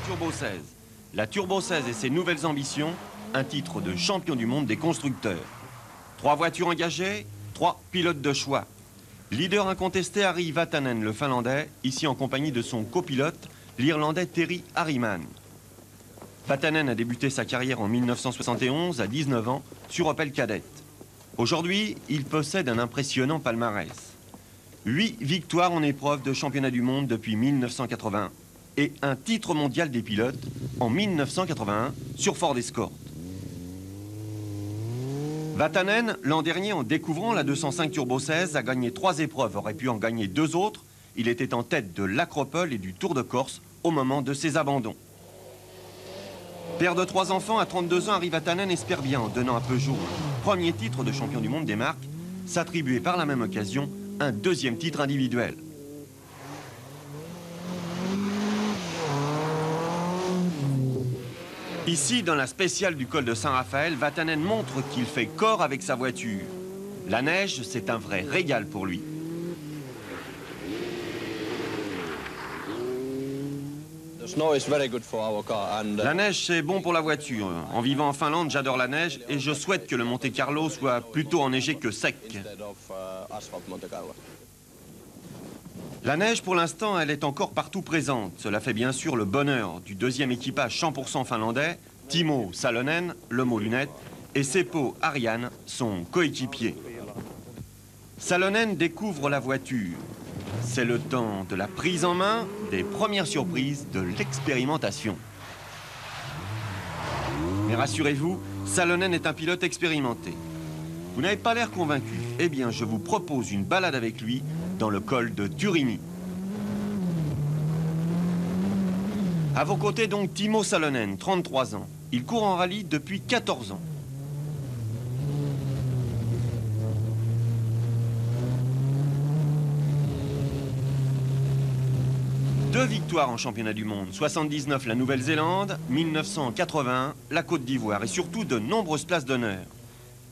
Turbo 16. La Turbo 16 et ses nouvelles ambitions, un titre de champion du monde des constructeurs. 3 voitures engagées, 3 pilotes de choix. Leader incontesté Harry Vatanen, le Finlandais, ici en compagnie de son copilote, l'Irlandais Terry Harriman. Vatanen a débuté sa carrière en 1971 à 19 ans sur Opel Kadett. Aujourd'hui, il possède un impressionnant palmarès. 8 victoires en épreuve de championnat du monde depuis 1981 et un titre mondial des pilotes en 1981 sur Ford Escort. Vatanen, l'an dernier, en découvrant la 205 Turbo 16, a gagné 3 épreuves, aurait pu en gagner 2 autres. Il était en tête de l'Acropole et du Tour de Corse au moment de ses abandons. Père de 3 enfants, à 32 ans, Harry Vatanen espère bien, en donnant à Peugeot un premier titre de champion du monde des marques, s'attribuer par la même occasion un 2e titre individuel. Ici, dans la spéciale du col de Saint-Raphaël, Vatanen montre qu'il fait corps avec sa voiture. La neige, c'est un vrai régal pour lui. La neige, c'est bon pour la voiture. En vivant en Finlande, j'adore la neige et je souhaite que le Monte Carlo soit plutôt enneigé que sec. La neige, pour l'instant, elle est encore partout présente. Cela fait bien sûr le bonheur du 2e équipage 100% finlandais, Timo Salonen, l'homme aux lunettes, et Seppo Ariane, son coéquipier. Salonen découvre la voiture. C'est le temps de la prise en main, des premières surprises, de l'expérimentation. Mais rassurez-vous, Salonen est un pilote expérimenté. Vous n'avez pas l'air convaincu. Eh bien, je vous propose une balade avec lui dans le col de Turini. À vos côtés donc Timo Salonen, 33 ans. Il court en rallye depuis 14 ans. Deux victoires en championnat du monde, 79 la Nouvelle-Zélande, 1981 la Côte d'Ivoire et surtout de nombreuses places d'honneur.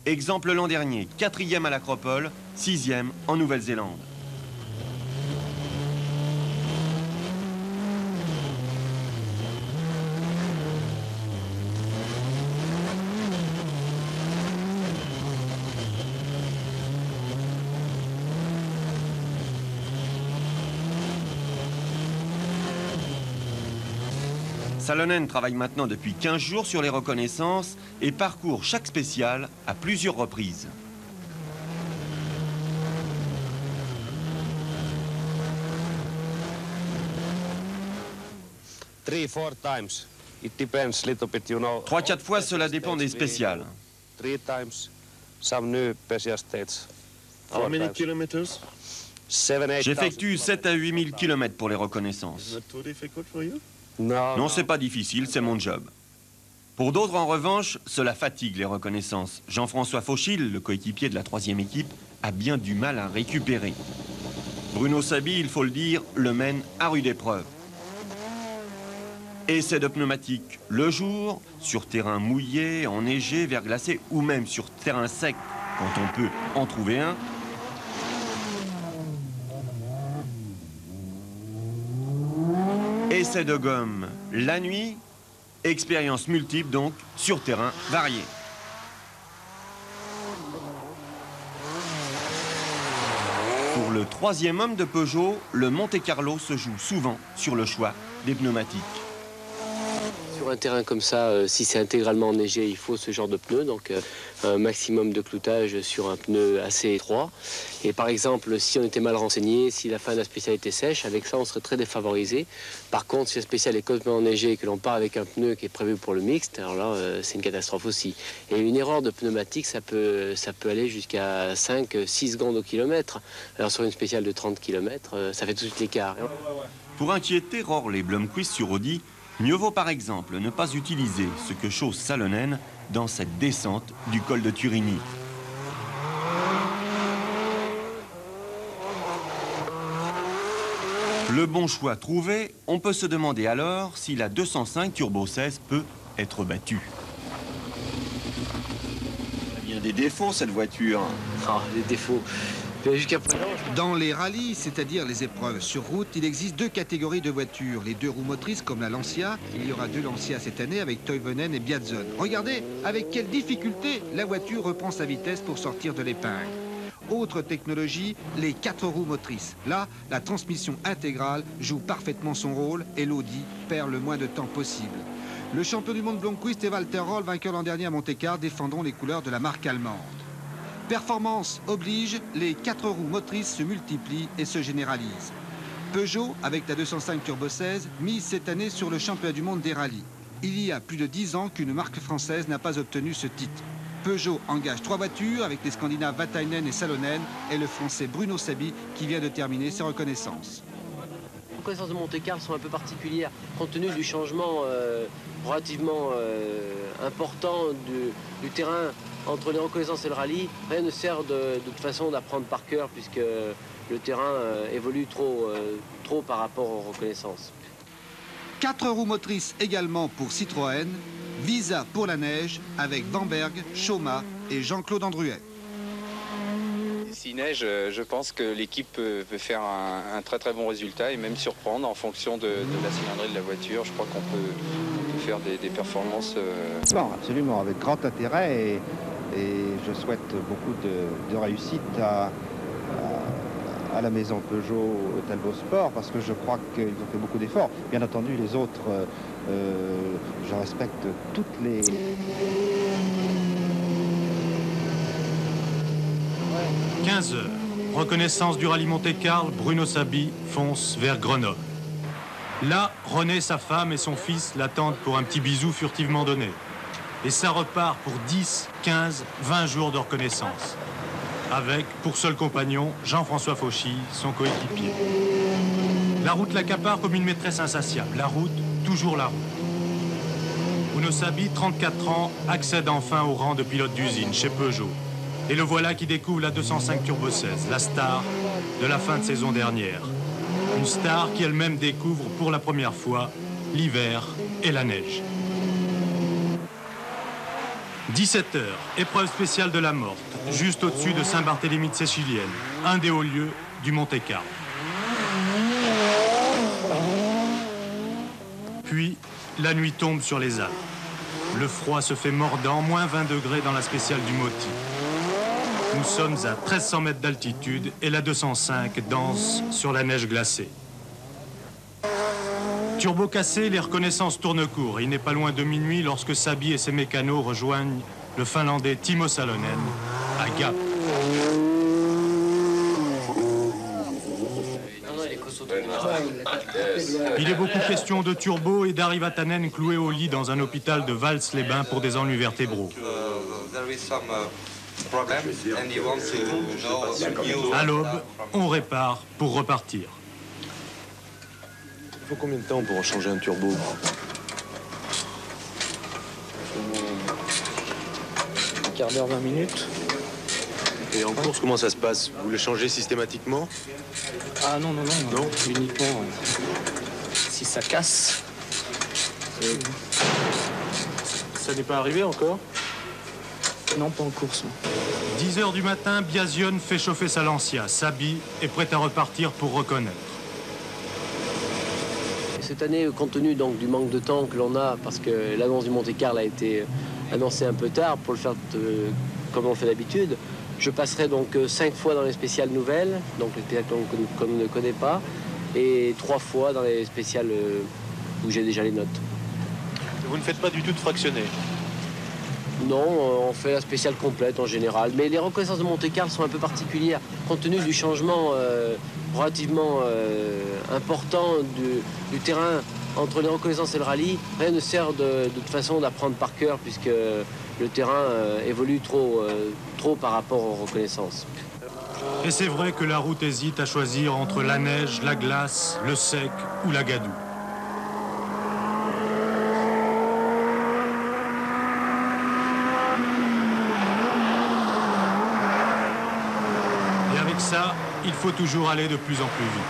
Exemple l'an dernier, 4e à l'Acropole, 6e en Nouvelle-Zélande. Salonen travaille maintenant depuis 15 jours sur les reconnaissances et parcourt chaque spéciale à plusieurs reprises. Trois, quatre fois, cela dépend des spéciales. J'effectue 7 à 8 000 km pour les reconnaissances. Non, c'est pas difficile, c'est mon job. Pour d'autres, en revanche, cela fatigue les reconnaissances. Jean-François Fauchil, le coéquipier de la 3e équipe, a bien du mal à récupérer. Bruno Sabi, il faut le dire, le mène à rude épreuve. Essai de pneumatique le jour, sur terrain mouillé, enneigé, verglacé ou même sur terrain sec, quand on peut en trouver un. Essai de gomme la nuit, expérience multiple donc sur terrain varié. Pour le 3e homme de Peugeot, le Monte Carlo se joue souvent sur le choix des pneumatiques. Sur un terrain comme ça, si c'est intégralement enneigé, il faut ce genre de pneu, donc un maximum de cloutage sur un pneu assez étroit. Et par exemple, si on était mal renseigné, si la fin de la spéciale était sèche, avec ça on serait très défavorisé. Par contre, si la spéciale est complètement enneigée et que l'on part avec un pneu qui est prévu pour le mixte, alors là c'est une catastrophe aussi. Et une erreur de pneumatique, ça peut aller jusqu'à 5-6 secondes au kilomètre. Alors sur une spéciale de 30 km, ça fait tout de suite l'écart. Pour inquiéter Rorley Blomqvist sur Audi, mieux vaut par exemple ne pas utiliser ce que chose Salonen dans cette descente du col de Turini. Le bon choix trouvé, on peut se demander alors si la 205 Turbo 16 peut être battue. Il y a bien des défauts cette voiture. Ah, les défauts. Jusqu'à présent, Dans les rallyes, c'est-à-dire les épreuves sur route, il existe deux catégories de voitures. Les deux roues motrices comme la Lancia. Il y aura deux Lancia cette année avec Toivonen et Biatzon. Regardez avec quelle difficulté la voiture reprend sa vitesse pour sortir de l'épingle. Autre technologie, les quatre roues motrices. Là, la transmission intégrale joue parfaitement son rôle et l'Audi perd le moins de temps possible. Le champion du monde Blomqvist et Walter Röhrl, vainqueur l'an dernier à Monte-Carlo, défendront les couleurs de la marque allemande. Performance oblige, les quatre roues motrices se multiplient et se généralisent. Peugeot, avec la 205 Turbo 16, mise cette année sur le championnat du monde des rallyes. Il y a plus de 10 ans qu'une marque française n'a pas obtenu ce titre. Peugeot engage 3 voitures avec les Scandinaves Vatainen et Salonen et le Français Bruno Sabi qui vient de terminer ses reconnaissances. les reconnaissances de Monte-Carlo sont un peu particulières compte tenu du changement relativement important du terrain entre les reconnaissances et le rallye. Rien ne sert de toute façon d'apprendre par cœur puisque le terrain évolue trop par rapport aux reconnaissances. 4 roues motrices également pour Citroën, Visa pour la neige avec Bamberg, Choma et Jean-Claude Andruet. S'il neige, je pense que l'équipe peut faire un très très bon résultat et même surprendre en fonction de la cylindrée de la voiture. Je crois qu'on peut faire des performances. Non, absolument, avec grand intérêt et je souhaite beaucoup de réussite à la maison Peugeot Talbot Sport parce que je crois qu'ils ont fait beaucoup d'efforts. Bien entendu, les autres, je respecte toutes les... 15 heures. Reconnaissance du rallye Monte-Carlo, Bruno Sabi fonce vers Grenoble. Là, René, sa femme et son fils l'attendent pour un petit bisou furtivement donné. Et ça repart pour 10, 15, 20 jours de reconnaissance. Avec, pour seul compagnon, Jean-François Fauchy, son coéquipier. La route l'accapare comme une maîtresse insatiable. La route, toujours la route. Bruno Sabi, 34 ans, accède enfin au rang de pilote d'usine chez Peugeot. Et le voilà qui découvre la 205 Turbo 16, la star de la fin de saison dernière. Une star qui elle-même découvre pour la première fois l'hiver et la neige. 17 heures, épreuve spéciale de la Morte, juste au-dessus de Saint-Barthélemy de Sicilienne, un des hauts lieux du Monte-Carlo. Puis, la nuit tombe sur les Alpes. Le froid se fait mordant, moins 20 degrés dans la spéciale du Moti. Nous sommes à 1300 mètres d'altitude et la 205 danse sur la neige glacée. Turbo cassé, les reconnaissances tournent court. Il n'est pas loin de minuit lorsque Sabi et ses mécanos rejoignent le Finlandais Timo Salonen à Gap. Il est beaucoup question de turbo et d'Ari Vatanen cloué au lit dans un hôpital de Vals-les-Bains pour des ennuis vertébraux. À l'aube, on répare pour repartir. Il faut combien de temps pour en changer un turbo? Un quart d'heure, 20 minutes. Et en course, comment ça se passe? Vous le changez systématiquement? Ah non, uniquement si ça casse. Ça n'est pas arrivé encore? Non, pas en course. Non. 10 heures du matin, Biazion fait chauffer sa Lancia. Sabi est prêt à repartir pour reconnaître. Cette année, compte tenu donc, du manque de temps que l'on a, parce que l'annonce du Monte-Carlo a été annoncée un peu tard, pour le faire comme on fait d'habitude, je passerai donc 5 fois dans les spéciales nouvelles, donc les spéciales qu'on ne connaît pas, et 3 fois dans les spéciales où j'ai déjà les notes. Vous ne faites pas du tout de fractionné? Non, on fait la spéciale complète en général, mais les reconnaissances de Monte-Carlo sont un peu particulières compte tenu du changement relativement important du terrain entre les reconnaissances et le rallye. Rien ne sert de toute façon d'apprendre par cœur puisque le terrain évolue trop par rapport aux reconnaissances. Et c'est vrai que la route hésite à choisir entre la neige, la glace, le sec ou la gadoue. Et avec ça, il faut toujours aller de plus en plus vite.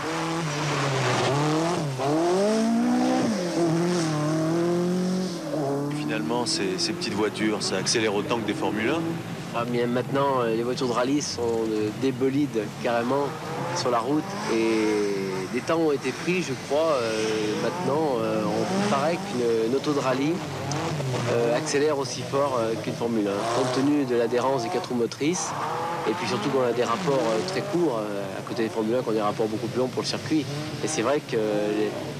Finalement, ces petites voitures, ça accélère autant que des Formule 1? Mais maintenant, les voitures de rallye sont des bolides carrément sur la route et des temps ont été pris, je crois. Maintenant, on paraît qu'une auto de rallye accélère aussi fort qu'une Formule 1, compte tenu de l'adhérence des 4 roues motrices et puis surtout qu'on a des rapports très courts à côté des Formule 1, qu'on a des rapports beaucoup plus longs pour le circuit. Et c'est vrai que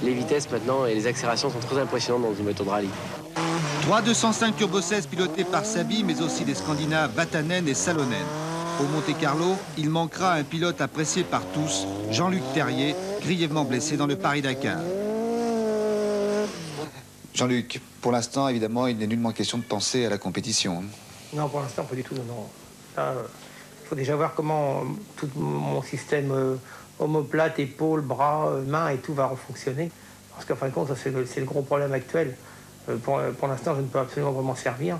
les vitesses maintenant et les accélérations sont très impressionnantes dans une voiture de rallye. 3 205 Turbo 16 pilotés par Saby, mais aussi des Scandinaves Vatanen et Salonen. Au Monte-Carlo, il manquera un pilote apprécié par tous, Jean-Luc Terrier, grièvement blessé dans le Paris-Dakar. Jean-Luc, pour l'instant, évidemment, il n'est nullement question de penser à la compétition. Non, pour l'instant, pas du tout. Non. Là, il faut déjà voir comment tout mon système omoplate, épaules, bras, mains et tout va refonctionner. Parce qu'en fin de compte, c'est le gros problème actuel. Pour l'instant, je ne peux absolument pas m'en servir.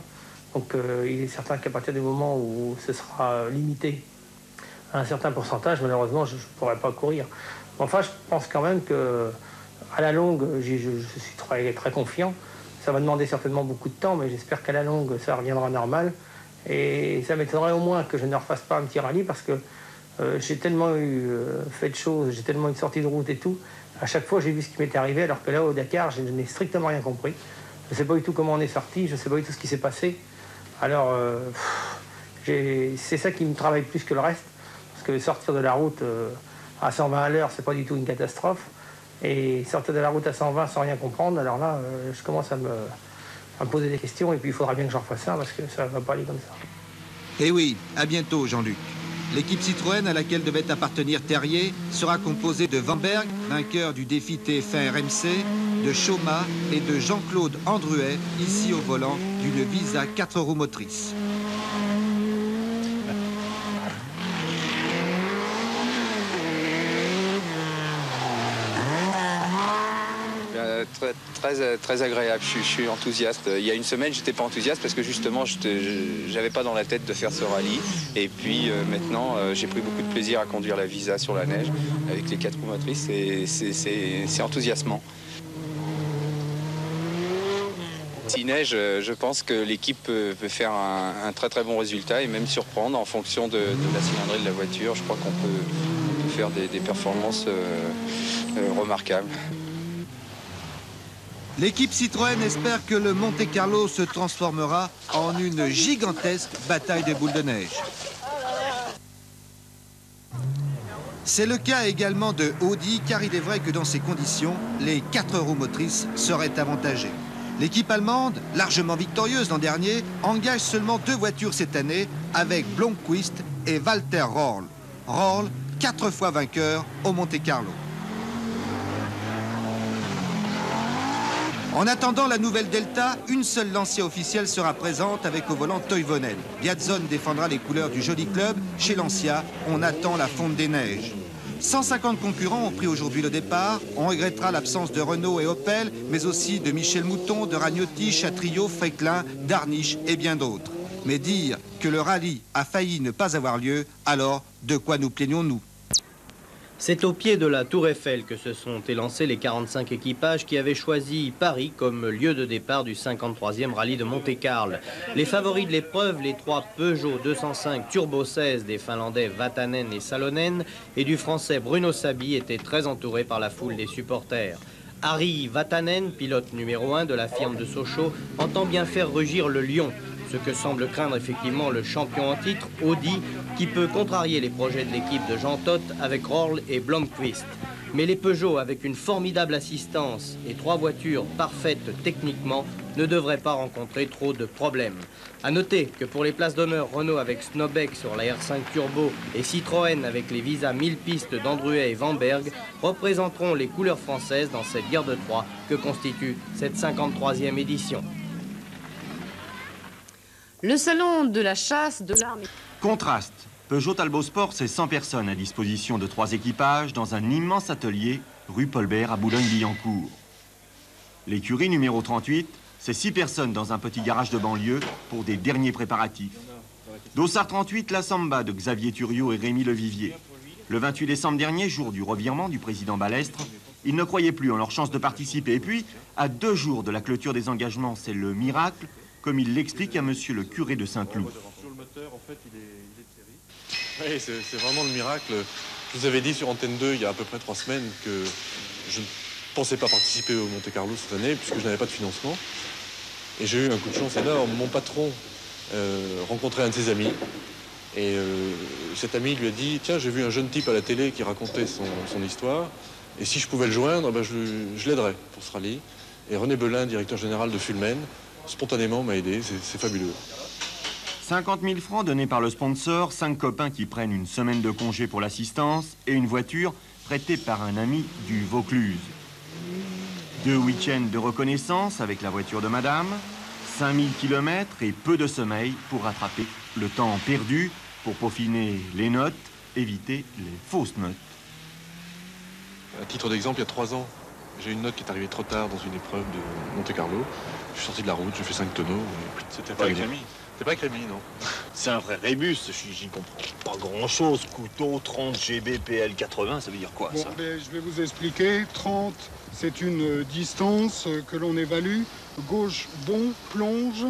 Donc il est certain qu'à partir du moment où ce sera limité à un certain pourcentage, malheureusement, je ne pourrai pas courir. Enfin, je pense quand même qu'à la longue, je suis très, très confiant. Ça va demander certainement beaucoup de temps, mais j'espère qu'à la longue, ça reviendra normal. Et ça m'étonnerait au moins que je ne refasse pas un petit rallye parce que j'ai tellement fait de choses, j'ai tellement une sortie de route et tout. À chaque fois, j'ai vu ce qui m'était arrivé, alors que là, au Dakar, je n'ai strictement rien compris. Je ne sais pas du tout comment on est sorti, je ne sais pas du tout ce qui s'est passé. Alors, c'est ça qui me travaille plus que le reste. Parce que sortir de la route à 120 à l'heure, c'est pas du tout une catastrophe. Et sortir de la route à 120 sans rien comprendre, alors là, je commence à me poser des questions. Et puis, il faudra bien que j'en refasse un parce que ça ne va pas aller comme ça. Eh oui, à bientôt, Jean-Luc. L'équipe Citroën à laquelle devait appartenir Terrier sera composée de Vanberg, vainqueur du défi TF1 RMC, de Choma et de Jean-Claude Andruet, ici au volant d'une Visa 4 roues motrices. Très agréable, je suis enthousiaste. Il y a une semaine, j'étais pas enthousiaste parce que justement, j'avais pas dans la tête de faire ce rallye. Et puis maintenant, j'ai pris beaucoup de plaisir à conduire la Visa sur la neige avec les 4 roues motrices et c'est enthousiasmant. S'il neige, je pense que l'équipe peut faire un très bon résultat et même surprendre en fonction de la cylindrée de la voiture. Je crois qu'on peut faire des performances remarquables. L'équipe Citroën espère que le Monte-Carlo se transformera en une gigantesque bataille de boules de neige. C'est le cas également de Audi, car il est vrai que dans ces conditions, les 4 roues motrices seraient avantagées. L'équipe allemande, largement victorieuse l'an dernier, engage seulement 2 voitures cette année avec Blomqvist et Walter Röhrl. Röhrl, 4 fois vainqueur au Monte-Carlo. En attendant la nouvelle Delta, une seule Lancia officielle sera présente avec au volant Toivonen. Biadzon défendra les couleurs du joli club. Chez Lancia, on attend la fonte des neiges. 150 concurrents ont pris aujourd'hui le départ. On regrettera l'absence de Renault et Opel, mais aussi de Michel Mouton, de Ragnotti, Chatriot, Fréclin, Darniche et bien d'autres. Mais dire que le rallye a failli ne pas avoir lieu, alors de quoi nous plaignons-nous ? C'est au pied de la Tour Eiffel que se sont élancés les 45 équipages qui avaient choisi Paris comme lieu de départ du 53e rallye de Monte-Carlo. Les favoris de l'épreuve, les 3 Peugeot 205 Turbo 16 des Finlandais Vatanen et Salonen et du Français Bruno Saby étaient très entourés par la foule des supporters. Harry Vatanen, pilote numéro 1 de la firme de Sochaux, entend bien faire rugir le lion. Ce que semble craindre effectivement le champion en titre, Audi, qui peut contrarier les projets de l'équipe de Jean Todt avec Röhrl et Blomqvist. Mais les Peugeot, avec une formidable assistance et 3 voitures parfaites techniquement, ne devraient pas rencontrer trop de problèmes. A noter que pour les places d'honneur, Renault avec Snobek sur la R5 Turbo et Citroën avec les Visa 1000 pistes d'Andruet et Vanberg représenteront les couleurs françaises dans cette guerre de 3 que constitue cette 53e édition. Le salon de la chasse, de l'arme... Contraste. Peugeot Talbot Sport, c'est 100 personnes à disposition de 3 équipages dans un immense atelier rue Paulbert à Boulogne-Billancourt. L'écurie numéro 38, c'est 6 personnes dans un petit garage de banlieue pour des derniers préparatifs. Dossard 38, la Samba de Xavier Thuriot et Rémi Levivier. Le 28 décembre dernier, jour du revirement du président Balestre, ils ne croyaient plus en leur chance de participer. Et puis, à 2 jours de la clôture des engagements, c'est le miracle, comme il l'explique à monsieur le curé de Saint-Cloud. fait, il est de série. Oui, c'est vraiment le miracle. Je vous avais dit sur Antenne 2, il y a à peu près 3 semaines, que je ne pensais pas participer au Monte Carlo cette année, puisque je n'avais pas de financement. Et j'ai eu un coup de chance énorme. Mon patron rencontrait un de ses amis. Et cet ami lui a dit, tiens, j'ai vu un jeune type à la télé qui racontait son histoire. Et si je pouvais le joindre, ben je l'aiderais pour ce rallye. Et René Belin, directeur général de Fulmen, spontanément m'a aidé. C'est fabuleux. 50 000 francs donnés par le sponsor, 5 copains qui prennent une semaine de congé pour l'assistance et une voiture prêtée par un ami du Vaucluse. 2 week-ends de reconnaissance avec la voiture de madame, 5000 km et peu de sommeil pour rattraper le temps perdu, pour peaufiner les notes, éviter les fausses notes. À titre d'exemple, il y a 3 ans, j'ai une note qui est arrivée trop tard dans une épreuve de Monte Carlo. Je suis sorti de la route, j'ai fait 5 tonneaux. C'était pas avec Rémi. C'est pas avec Rémi, non. C'est un vrai rébus, j'y comprends pas grand-chose. Couteau, 30 GB, PL 80, ça veut dire quoi, ça? Ben, je vais vous expliquer. 30, c'est une distance que l'on évalue. Gauche, bon, plonge.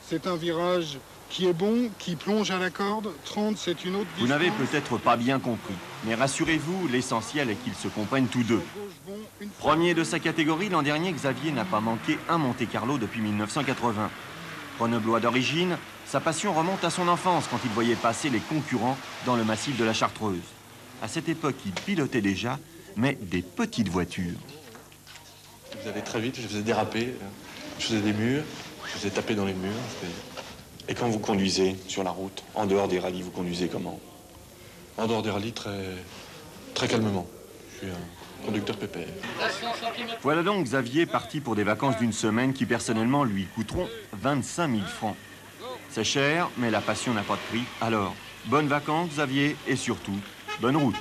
C'est un virage qui est bon, qui plonge à la corde. 30, c'est une autre distance. Vous n'avez peut-être pas bien compris, mais rassurez-vous, l'essentiel est qu'ils se comprennent tous deux. Premier de sa catégorie, l'an dernier, Xavier n'a pas manqué un Monte Carlo depuis 1980. Grenoblois d'origine, sa passion remonte à son enfance quand il voyait passer les concurrents dans le massif de la Chartreuse. À cette époque, il pilotait déjà, mais des petites voitures. Je faisais très vite, je faisais déraper, je faisais des murs, je faisais taper dans les murs. Et quand vous conduisez sur la route, en dehors des rallyes, vous conduisez comment? En dehors des rallyes, très calmement. Je suis un conducteur pépère. Voilà donc Xavier parti pour des vacances d'une semaine qui personnellement lui coûteront 25 000 francs. C'est cher, mais la passion n'a pas de prix. Alors, bonnes vacances Xavier et surtout, bonne route.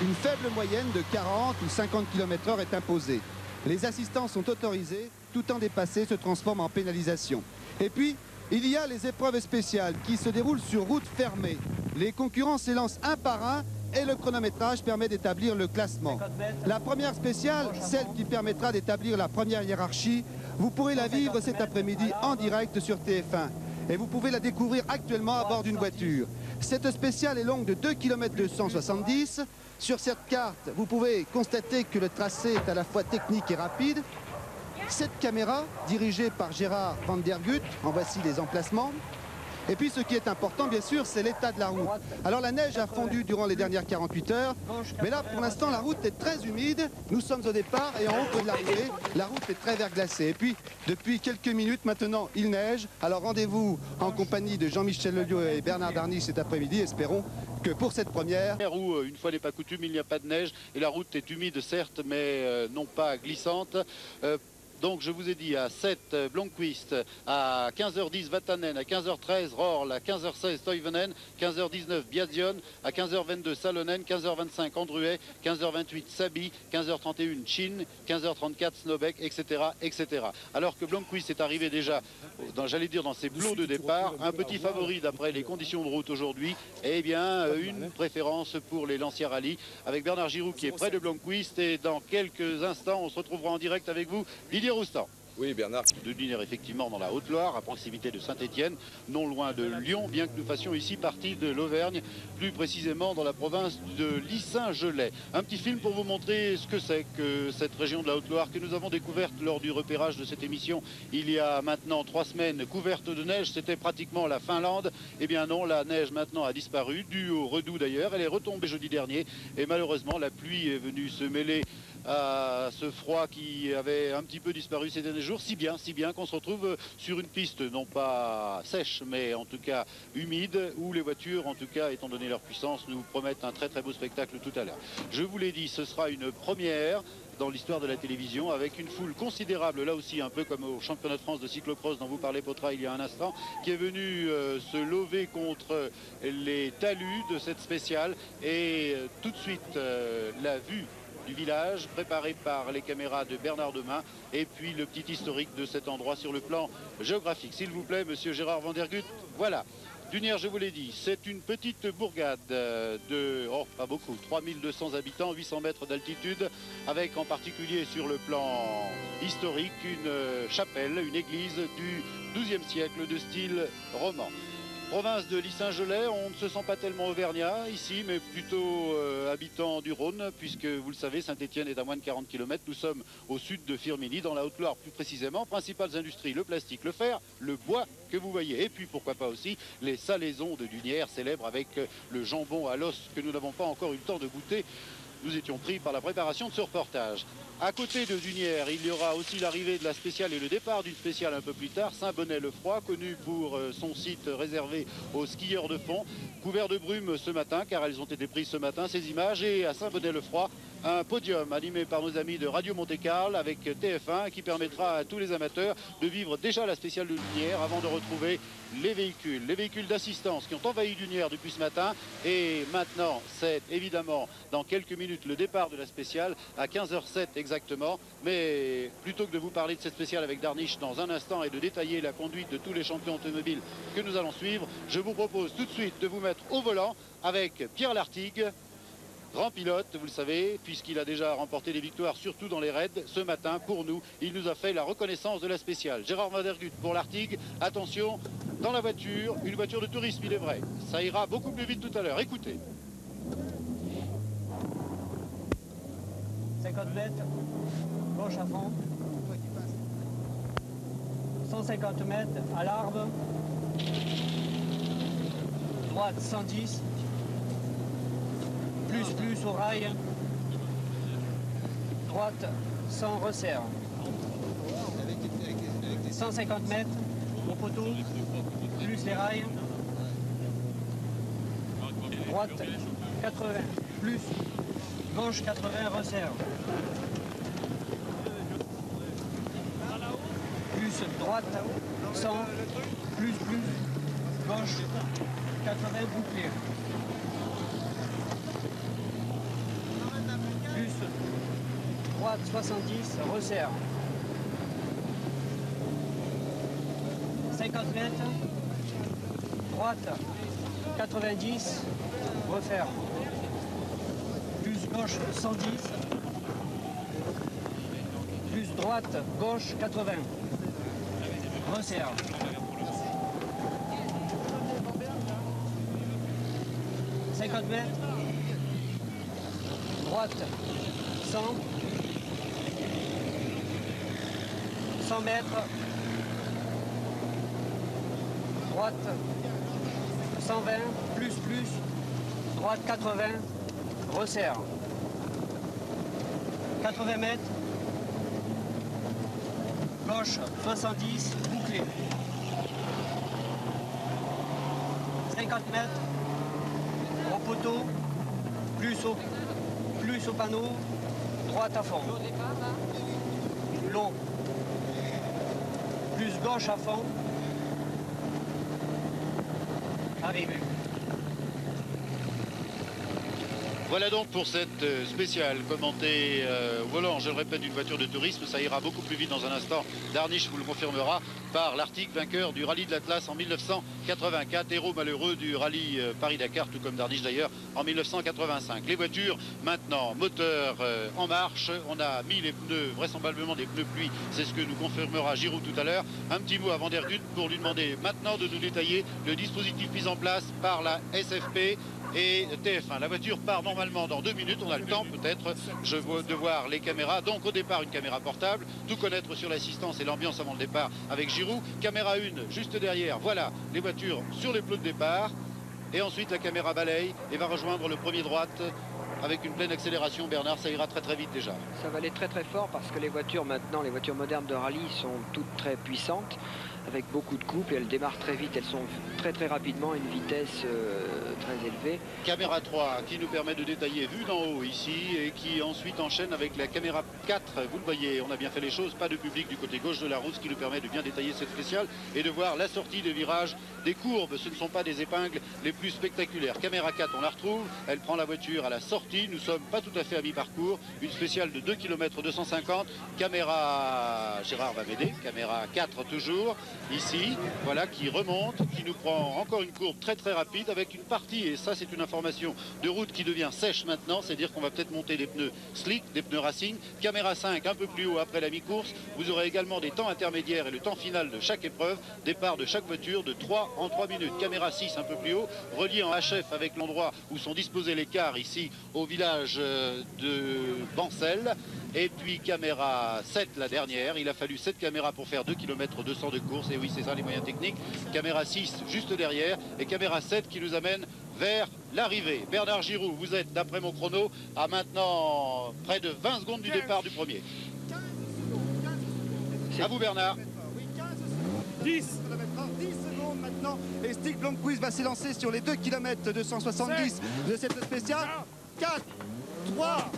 Une faible moyenne de 40 ou 50 km/h est imposée. Les assistants sont autorisés, tout temps dépassé se transforme en pénalisation. Et puis, il y a les épreuves spéciales qui se déroulent sur route fermée. Les concurrents s'élancent un par un et le chronométrage permet d'établir le classement. La première spéciale, celle qui permettra d'établir la première hiérarchie, vous pourrez la vivre cet après-midi en direct sur TF1. Et vous pouvez la découvrir actuellement à bord d'une voiture. Cette spéciale est longue de 2 km 270. Sur cette carte, vous pouvez constater que le tracé est à la fois technique et rapide. Cette caméra, dirigée par Gérard Van der Gut, en voici les emplacements. Et puis ce qui est important, bien sûr, c'est l'état de la route. Alors la neige a fondu durant les dernières 48 heures, mais là, pour l'instant, la route est très humide. Nous sommes au départ et en haut de l'arrivée, la route est très verglacée. Et puis, depuis quelques minutes maintenant, il neige. Alors rendez-vous en compagnie de Jean-Michel Lelio et Bernard Darny cet après-midi. Espérons que pour cette première... Où, une fois n'est pas coutume, il n'y a pas de neige et la route est humide, certes, mais non pas glissante. Donc je vous ai dit à 7 Blomqvist, à 15h10 Vatanen, à 15h13 Rorl, à 15h16 Toivonen, 15h19 Biazion, à 15h22 Salonen, 15h25 Andruet, 15h28 Sabi, 15h31 Chin, 15h34 Snobek, etc., etc. Alors que Blomqvist est arrivé déjà, j'allais dire dans ses plots de départ, un petit favori d'après les conditions de route aujourd'hui, eh bien une préférence pour les Lancia Rally avec Bernard Giroux qui est près de Blomqvist et dans quelques instants on se retrouvera en direct avec vous, Didier Roustan. Oui, Bernard. De dîner effectivement dans la Haute-Loire, à proximité de Saint-Étienne, non loin de Lyon, bien que nous fassions ici partie de l'Auvergne, plus précisément dans la province de Lys-Saint-Gelais. Un petit film pour vous montrer ce que c'est que cette région de la Haute-Loire que nous avons découverte lors du repérage de cette émission il y a maintenant 3 semaines, couverte de neige, c'était pratiquement la Finlande. Eh bien non, la neige maintenant a disparu, due au redoux d'ailleurs, elle est retombée jeudi dernier et malheureusement la pluie est venue se mêler à ce froid qui avait un petit peu disparu ces derniers jours, si bien qu'on se retrouve sur une piste non pas sèche mais en tout cas humide, où les voitures, en tout cas étant donné leur puissance, nous promettent un très très beau spectacle tout à l'heure. Je vous l'ai dit, ce sera une première dans l'histoire de la télévision, avec une foule considérable, là aussi un peu comme au championnat de France de cyclocross dont vous parlez Potra il y a un instant, qui est venu se lever contre les talus de cette spéciale et tout de suite la vue du village préparé par les caméras de Bernard Demain et puis le petit historique de cet endroit sur le plan géographique. S'il vous plaît, monsieur Gérard Van der Gut, voilà. Dunière, je vous l'ai dit, c'est une petite bourgade de, pas beaucoup, 3200 habitants, 800 mètres d'altitude, avec en particulier sur le plan historique une chapelle, une église du XIIe siècle de style roman. Province de Lys-Saint-Gelais, on ne se sent pas tellement auvergnat ici, mais plutôt habitant du Rhône, puisque vous le savez, Saint-Étienne est à moins de 40 km. Nous sommes au sud de Firminy, dans la Haute-Loire plus précisément. Principales industries, le plastique, le fer, le bois que vous voyez. Et puis pourquoi pas aussi les salaisons de Dunière, célèbres avec le jambon à l'os que nous n'avons pas encore eu le temps de goûter. Nous étions pris par la préparation de ce reportage. À côté de Dunière, il y aura aussi l'arrivée de la spéciale et le départ d'une spéciale un peu plus tard. Saint-Bonnet-le-Froid, connu pour son site réservé aux skieurs de fond. Couvert de brume ce matin, car elles ont été prises ce matin, ces images. Et à Saint-Bonnet-le-Froid, un podium animé par nos amis de Radio Monte-Carlo avec TF1 qui permettra à tous les amateurs de vivre déjà la spéciale de Dunière avant de retrouver les véhicules d'assistance qui ont envahi Dunière depuis ce matin. Et maintenant, c'est évidemment dans quelques minutes le départ de la spéciale à 15h07 exactement. Mais plutôt que de vous parler de cette spéciale avec Darniche dans un instant et de détailler la conduite de tous les champions automobiles que nous allons suivre, je vous propose tout de suite de vous mettre au volant avec Pierre Lartigue. Grand pilote, vous le savez, puisqu'il a déjà remporté des victoires, surtout dans les raids. Ce matin, pour nous, il nous a fait la reconnaissance de la spéciale. Gérard Van Der Gut pour l'Artigue. Attention, dans la voiture, une voiture de tourisme, il est vrai. Ça ira beaucoup plus vite tout à l'heure. Écoutez. 50 mètres, gauche à fond. 150 mètres à l'arbre. Droite 110. Plus au rail. Droite sans resserre. 150 mètres au poteau, plus les rails. Droite 80, plus gauche 80 resserre. Plus droite 100, plus gauche 80 bouclier. Droite 70, resserre. 50 mètres. Droite 90, refaire. Plus gauche 110. Plus droite, gauche 80. Resserre. 50 mètres. Droite 100. 100 mètres, droite 120, plus, droite 80, resserre. 80 mètres, gauche 70, bouclé. 50 mètres, au poteau, plus au panneau, droite à fond. Long. Plus gauche à fond. Arrivé. Voilà donc pour cette spéciale commentée au volant, je le répète, d'une voiture de tourisme. Ça ira beaucoup plus vite dans un instant. Darniche vous le confirmera, par l'Artigue, vainqueur du rallye de l'Atlas en 1984, héros malheureux du rallye Paris-Dakar, tout comme Darniche d'ailleurs, en 1985. Les voitures maintenant, moteur en marche. On a mis les pneus, vraisemblablement des pneus pluie, c'est ce que nous confirmera Giroud tout à l'heure. Un petit mot à Van Der Gut pour lui demander maintenant de nous détailler le dispositif mis en place par la SFP et TF1. La voiture part normalement dans 2 minutes, on a le temps peut-être de voir les caméras. Donc au départ une caméra portable, tout connaître sur l'assistance et l'ambiance avant le départ avec Giroud. Caméra 1 juste derrière, voilà les voitures sur les pneus de départ. Et ensuite la caméra balaye et va rejoindre le premier droite avec une pleine accélération. Bernard, ça ira très très vite déjà. Ça va aller très très fort parce que les voitures maintenant, les voitures modernes de rallye sont toutes très puissantes, avec beaucoup de couple, et elles démarrent très vite, elles sont très très rapidement à une vitesse très élevée. Caméra 3 qui nous permet de détailler vue d'en haut ici et qui ensuite enchaîne avec la caméra 4. Vous le voyez, on a bien fait les choses, pas de public du côté gauche de la route, ce qui nous permet de bien détailler cette spéciale et de voir la sortie des virages, des courbes. Ce ne sont pas des épingles les plus spectaculaires. Caméra 4, on la retrouve, elle prend la voiture à la sortie, nous sommes pas tout à fait à mi-parcours, une spéciale de 2 km 250. Caméra, Gérard va m'aider, caméra 4 toujours. ici, voilà, qui remonte, qui nous prend encore une courbe très très rapide avec une partie, et ça c'est une information de route qui devient sèche maintenant, c'est-à-dire qu'on va peut-être monter des pneus slick, des pneus racing, caméra 5 un peu plus haut après la mi-course. Vous aurez également des temps intermédiaires et le temps final de chaque épreuve, départ de chaque voiture de 3 en 3 minutes. Caméra 6 un peu plus haut, relié en HF avec l'endroit où sont disposés les cars ici au village de Bancel. Et puis caméra 7 la dernière, il a fallu 7 caméras pour faire 2 km 200 de course, et oui c'est ça les moyens techniques. Caméra 6 juste derrière et caméra 7 qui nous amène vers l'arrivée. Bernard Giroux, vous êtes d'après mon chrono à maintenant près de 20 secondes du départ du premier. À vous Bernard. 10 secondes maintenant et Stig Blomqvist va s'élancer sur les 2 km 270 de cette spéciale. 4, 3,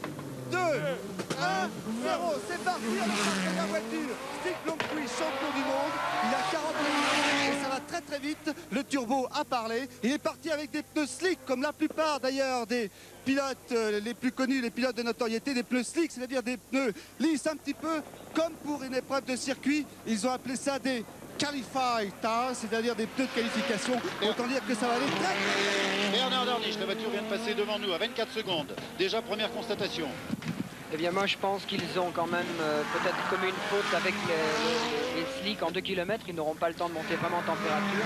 2, 1, 0, c'est parti avec la voiture. Stig Blomqvist, champion du monde, il a 40 minutes et ça va très très vite. Le turbo a parlé, il est parti avec des pneus slick comme la plupart d'ailleurs des pilotes les plus connus, les pilotes de notoriété, des pneus slick, c'est-à-dire des pneus lisses un petit peu comme pour une épreuve de circuit. Ils ont appelé ça des Qualified tires, c'est-à-dire des pneus de qualification. Autant dire que ça va aller très vite. Bernard Darniche, la voiture vient de passer devant nous à 24 secondes. Déjà première constatation. Eh bien moi je pense qu'ils ont quand même peut-être commis une faute avec les slicks en 2 km. Ils n'auront pas le temps de monter vraiment en température.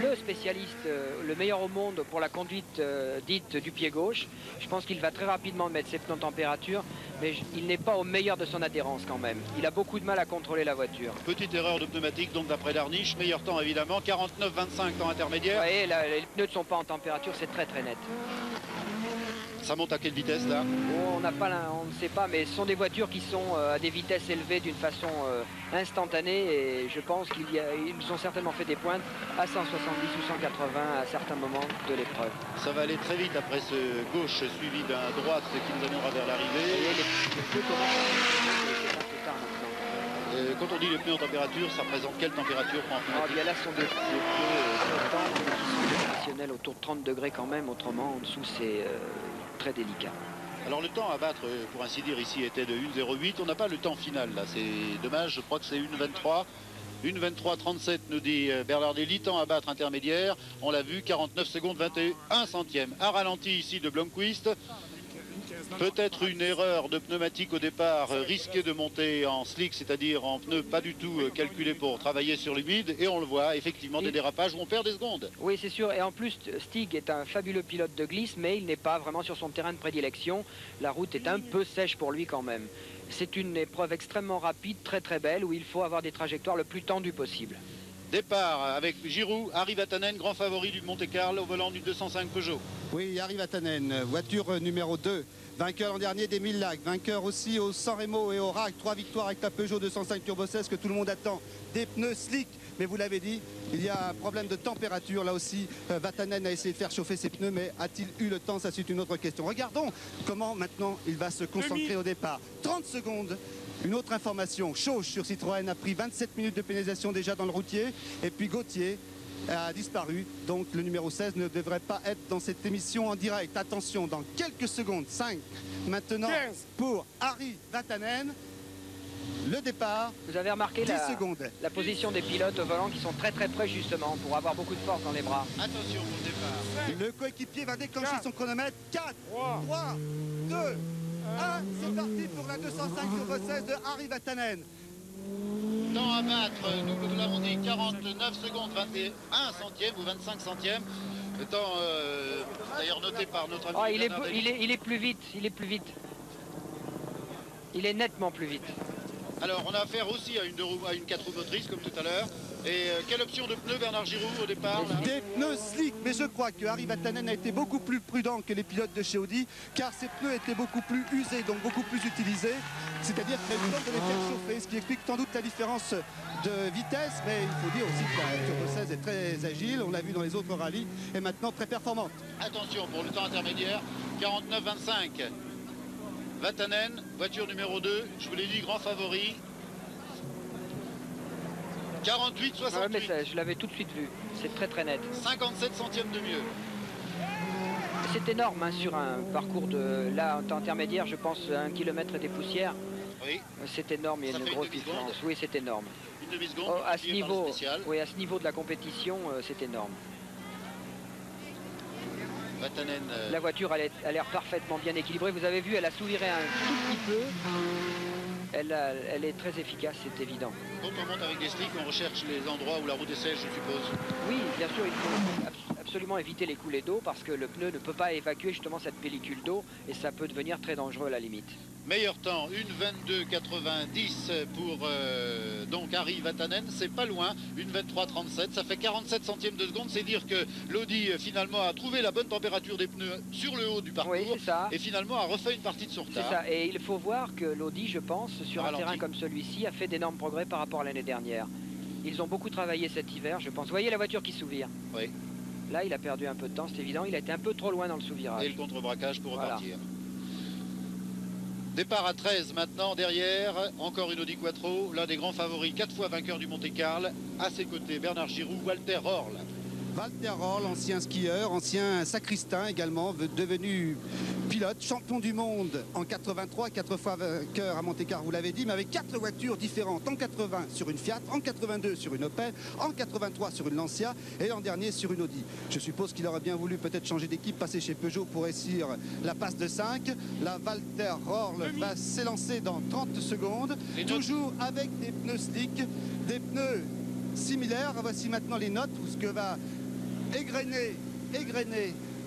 Le spécialiste, le meilleur au monde pour la conduite dite du pied gauche. Je pense qu'il va très rapidement mettre ses pneus en température, mais il n'est pas au meilleur de son adhérence quand même. Il a beaucoup de mal à contrôler la voiture. Petite erreur de pneumatique donc d'après Darniche. Meilleur temps évidemment, 49-25 temps intermédiaire. Vous voyez, les pneus ne sont pas en température, c'est très très net. Ça monte à quelle vitesse là? On ne sait pas, mais ce sont des voitures qui sont à des vitesses élevées d'une façon instantanée, et je pense qu'ils ont certainement fait des pointes à 170 ou 180 à certains moments de l'épreuve. Ça va aller très vite après ce gauche suivi d'un droite qui nous amènera vers l'arrivée. Quand on dit les pneus en température, ça représente quelle température pour un pneumatique? Là, ce sont des pneus traditionnels autour de 30 degrés quand même, autrement en dessous c'est très délicat. Alors le temps à battre, pour ainsi dire, ici était de 1,08. On n'a pas le temps final là, c'est dommage, je crois que c'est 1,23. 1,23,37 nous dit Bernard Daly, temps à battre intermédiaire. On l'a vu, 49 secondes 21 centièmes. Un ralenti ici de Blomqvist. Peut-être une erreur de pneumatique au départ, risquer de monter en slick, c'est-à-dire en pneu pas du tout calculé pour travailler sur l'humide, et on le voit, effectivement des dérapages où on perd des secondes. Oui, c'est sûr, et en plus Stig est un fabuleux pilote de glisse, mais il n'est pas vraiment sur son terrain de prédilection. La route est un peu sèche pour lui quand même. C'est une épreuve extrêmement rapide, très très belle, où il faut avoir des trajectoires le plus tendues possible. Départ avec Giroux, Harry Vatanen, grand favori du Monte-Carlo au volant du 205 Peugeot. Oui, Harry Vatanen, voiture numéro 2. Vainqueur l'an dernier des 1000 lacs, vainqueur aussi au San Remo et au RAC. 3 victoires avec la Peugeot 205 Turbo 16 que tout le monde attend. Des pneus slick, mais vous l'avez dit, il y a un problème de température. Là aussi, Vatanen a essayé de faire chauffer ses pneus, mais a-t-il eu le temps? Ça, c'est une autre question. Regardons comment maintenant il va se concentrer au départ. 30 secondes. Une autre information, Chauche sur Citroën a pris 27 minutes de pénalisation déjà dans le routier. Et puis Gauthier a disparu, donc le numéro 16 ne devrait pas être dans cette émission en direct. Attention, dans quelques secondes, 5 maintenant 15. Pour Harry Vatanen. Le départ. Vous avez remarqué la position des pilotes au volant qui sont très très près justement pour avoir beaucoup de force dans les bras. Attention pour le départ. Le coéquipier va déclencher son chronomètre. 4, 3, 2, 1. C'est parti pour la 205 Turbo 16 de Harry Vatanen. Temps à battre, nous l'avons dit, 49 secondes 21 centièmes ou 25 centièmes. Le temps d'ailleurs noté par notre ami. Il est plus vite, il est plus vite. Il est nettement plus vite. Alors on a affaire aussi à une 4 roues motrices comme tout à l'heure. Et quelle option de pneus Bernard Giroux au départ là? Des pneus slick, mais je crois que Harry Vatanen a été beaucoup plus prudent que les pilotes de chez Audi, car ces pneus étaient beaucoup plus usés, donc beaucoup plus utilisés. C'est-à-dire qu'il a eu le temps de les faire chauffer, ce qui explique sans doute la différence de vitesse, mais il faut dire aussi que la Turbo 16 est très agile, on l'a vu dans les autres rallyes, et maintenant très performante. Attention pour le temps intermédiaire, 49-25. Vatanen, voiture numéro 2, je vous l'ai dit, grand favori. 48-68. Ouais, mais je l'avais tout de suite vu, c'est très très net. 57 centièmes de mieux. C'est énorme hein, sur un parcours de là en temps intermédiaire, je pense 1 km et des poussières. Oui. C'est énorme, il y a une grosse différence. Oui, c'est énorme. Une demi-seconde. Oh, à ce multiplié par le niveau, spécial. oui, à ce niveau de la compétition, c'est énorme. Vatanen, La voiture a l'air parfaitement bien équilibrée. Vous avez vu, elle a souviré un tout petit peu. Elle est très efficace, c'est évident. quand on monte avec des slicks, on recherche les endroits où la route est sèche, je suppose. Oui, bien sûr, il faut absolument éviter les coulées d'eau parce que le pneu ne peut pas évacuer justement cette pellicule d'eau et ça peut devenir très dangereux à la limite. Meilleur temps, 1:22,90 pour donc Harry Vatanen, c'est pas loin, 1:23,37, ça fait 47 centièmes de seconde, c'est dire que l'Audi finalement a trouvé la bonne température des pneus sur le haut du parcours, oui, ça. Et finalement a refait une partie de son retard. C'est ça, et il faut voir que l'Audi, je pense, sur un terrain comme celui-ci, a fait d'énormes progrès par rapport à l'année dernière. Ils ont beaucoup travaillé cet hiver, je pense. Vous voyez la voiture qui souvire? Oui. Là, il a perdu un peu de temps, c'est évident, il a été un peu trop loin dans le sous-virage. Et le contre-braquage pour repartir. Départ à 13 maintenant, derrière, encore une Audi Quattro, l'un des grands favoris, 4 fois vainqueur du Monte-Carlo. À ses côtés, Bernard Giroux, Walter Röhrl. Walter Röhrl, ancien skieur, ancien sacristain également, devenu pilote, champion du monde en 83, 4 fois vainqueur à Monte-Carlo, vous l'avez dit, mais avec 4 voitures différentes, en 80 sur une Fiat, en 82 sur une Opel, en 83 sur une Lancia et l'an dernier sur une Audi. Je suppose qu'il aurait bien voulu peut-être changer d'équipe, passer chez Peugeot pour réussir la passe de 5. La Walter Röhrl va s'élancer dans 30 secondes, toujours avec des pneus slick, des pneus similaires. Voici maintenant les notes, où ce que va égrener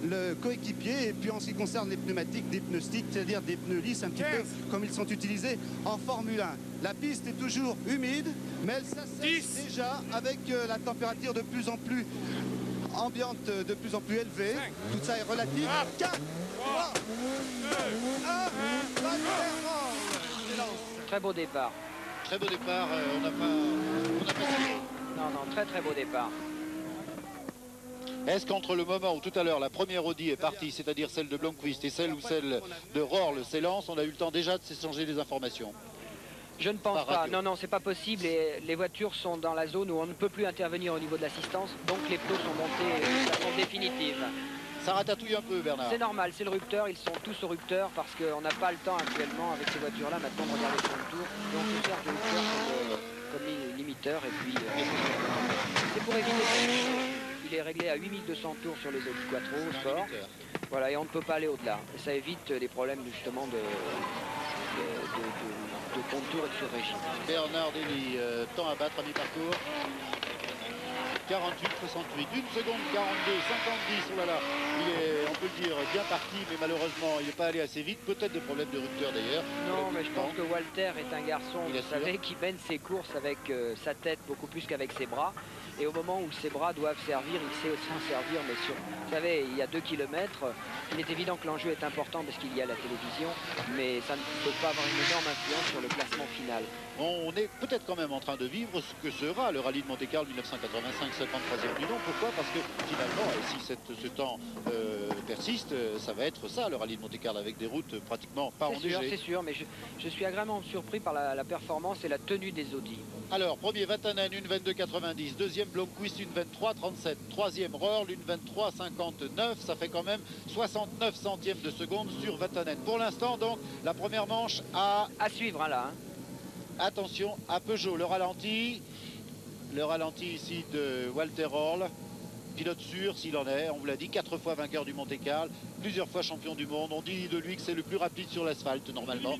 le coéquipier. Et puis en ce qui concerne les pneumatiques, des pneus slicks, c'est-à-dire des pneus lisses un petit peu comme ils sont utilisés en Formule 1. La piste est toujours humide, mais elle s'assèche déjà avec la température de plus en plus ambiante, de plus en plus élevée. Tout ça est relatif. 4, 3, 2, 1, Très beau départ. Très beau départ, on n'a pas Non, très beau départ. Est-ce qu'entre le moment où tout à l'heure la première Audi est partie, c'est-à-dire celle de Blomqvist et celle de Röhrl s'élance, on a eu le temps déjà de s'échanger des informations? Je ne pense pas. Non, c'est pas possible. Et les voitures sont dans la zone où on ne peut plus intervenir au niveau de l'assistance. Donc les pneus sont montés de façon définitive. Ça ratatouille un peu, Bernard. C'est normal, c'est le rupteur. Ils sont tous au rupteur parce qu'on n'a pas le temps actuellement avec ces voitures-là maintenant de regarder sur le tour. Donc on se sert du rupteur comme limiteur. Et puis c'est pour éviter ça. Il est réglé à 8200 tours sur les Audi Quattro Sport. Voilà, et on ne peut pas aller au-delà. Et ça évite les problèmes justement de contour et de sur-régime. Bernard Dely, temps à battre à mi-parcours. 48, 68, 1 seconde 42, 50, 10, oh là là, il est, on peut le dire, bien parti, mais malheureusement, il n'est pas allé assez vite, peut-être des problèmes de rupteur d'ailleurs. Non, mais je pense que Walter est un garçon, vous savez, qui mène ses courses avec sa tête beaucoup plus qu'avec ses bras. Et au moment où ses bras doivent servir, il sait aussi en servir, mais vous savez, il y a 2 km, il est évident que l'enjeu est important parce qu'il y a la télévision, mais ça ne peut pas avoir une énorme influence sur le classement final. On est peut-être quand même en train de vivre ce que sera le rallye de Monte-Carlo 1985, 53e du nom. Pourquoi? Parce que finalement, si ce temps persiste, ça va être ça, le rallye de Monte-Carlo, avec des routes pratiquement pas enneigées. C'est sûr, mais je suis agréablement surpris par la performance et la tenue des Audi. Alors, premier Vatanen, 1:22,90. Deuxième Blomqvist, 1:23,37. Troisième Röhrl, 1:23,59. Ça fait quand même 69 centièmes de seconde sur Vatanen. Pour l'instant, donc, la première manche à suivre, hein, là. Attention à Peugeot, le ralenti ici de Walter Röhrl, pilote sûr s'il en est, on vous l'a dit, 4 fois vainqueur du Monte-Carlo, plusieurs fois champion du monde. On dit de lui que c'est le plus rapide sur l'asphalte normalement.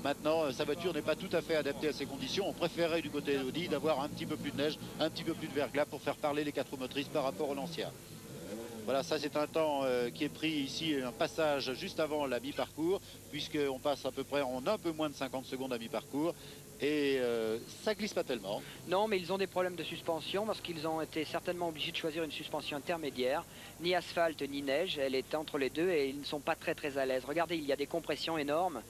Maintenant, sa voiture n'est pas tout à fait adaptée à ces conditions. On préférait du côté d'Audi d'avoir un petit peu plus de neige, un petit peu plus de verglas pour faire parler les 4 motrices par rapport au Lancia. Voilà, ça c'est un temps qui est pris ici, un passage juste avant la mi-parcours, puisqu'on passe à peu près en un peu moins de 50 secondes à mi-parcours. Et ça glisse pas tellement. Non, mais ils ont des problèmes de suspension parce qu'ils ont été certainement obligés de choisir une suspension intermédiaire. Ni asphalte ni neige, elle est entre les deux et ils ne sont pas très à l'aise. Regardez, il y a des compressions énormes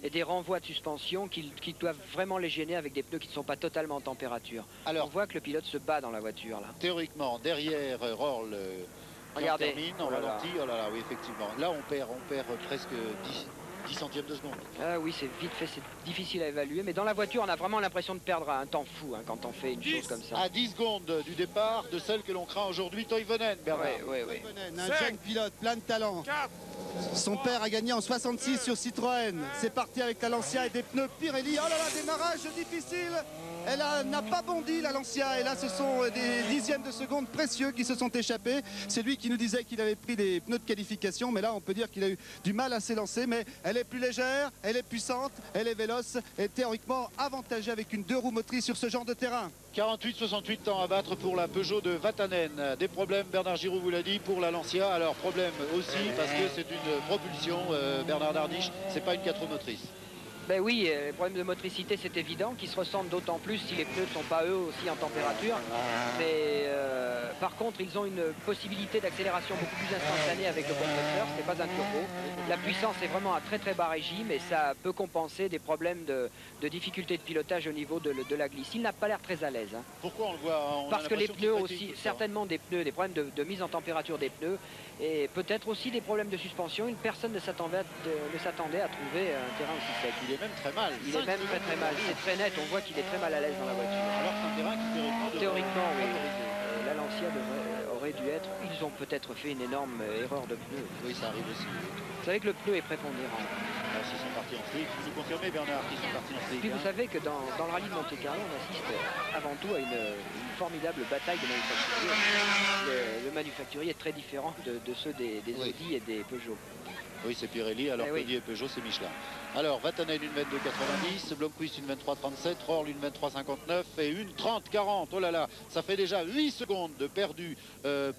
et des renvois de suspension qui doivent vraiment les gêner avec des pneus qui ne sont pas totalement en température. Alors, on voit que le pilote se bat dans la voiture là. Théoriquement, derrière Röhrl, regardez, termine, on ralentit, oh là là, oui effectivement. Là on perd presque 10 centièmes de seconde. Ah oui, c'est vite fait, c'est difficile à évaluer, mais dans la voiture, on a vraiment l'impression de perdre un temps fou hein, quand on fait une chose comme ça. À 10 secondes du départ de celle que l'on craint aujourd'hui, Toivonen, Bernard. Oui. Un jeune pilote, plein de talent. Son père a gagné en 66 sur Citroën. C'est parti avec la Lancia et des pneus Pirelli. Oh là là, démarrage difficile. Elle n'a pas bondi, la Lancia, et là ce sont des dixièmes de seconde précieux qui se sont échappés. C'est lui qui nous disait qu'il avait pris des pneus de qualification, mais là on peut dire qu'il a eu du mal à s'élancer, mais elle est plus légère, elle est puissante, elle est véloce et théoriquement avantagée avec une 2 roues motrices sur ce genre de terrain. 48-68 temps à battre pour la Peugeot de Vatanen. Des problèmes, Bernard Giraud vous l'a dit, pour la Lancia. Alors problème aussi parce que c'est une propulsion, Bernard Dardiche, c'est pas une 4 roues motrices. Ben oui, les problèmes de motricité, c'est évident, qui se ressentent d'autant plus si les pneus ne sont pas eux aussi en température. Mais par contre, ils ont une possibilité d'accélération beaucoup plus instantanée avec le compresseur. Ce n'est pas un turbo. La puissance est vraiment à très très bas régime et ça peut compenser des problèmes de difficulté de pilotage au niveau de la glisse. Il n'a pas l'air très à l'aise. Hein. Pourquoi on le voit? Parce que les pneus aussi, certainement des pneus, des problèmes de mise en température des pneus et peut-être aussi des problèmes de suspension. Une personne ne s'attendait à trouver un terrain aussi sec. Il est même très mal. Il est même très très mal. C'est très net. On voit qu'il est très mal à l'aise dans la voiture. Alors c'est un terrain qui théoriquement, oui. La Lancia aurait dû être. Ils ont peut-être fait une énorme erreur de pneu. Oui, ça arrive aussi. Vous savez que le pneu est prépondérant. Alors, ils sont partis en slick. Vous nous confirmez, Bernard, qu'ils sont partis en slick. Puis vous savez que dans le rallye de Monte-Carlo, on assiste avant tout à une formidable bataille de manufacturiers. Le manufacturier est très différent de ceux des Audi et des Peugeot. Oui, c'est Pirelli, alors que Audi et Peugeot, c'est Michelin. Alors, Vatanen, une mètre de 90, Blomqvist, une 23,37, Rohrl, une 23,59 et une 30,40. Oh là là, ça fait déjà 8 secondes de perdu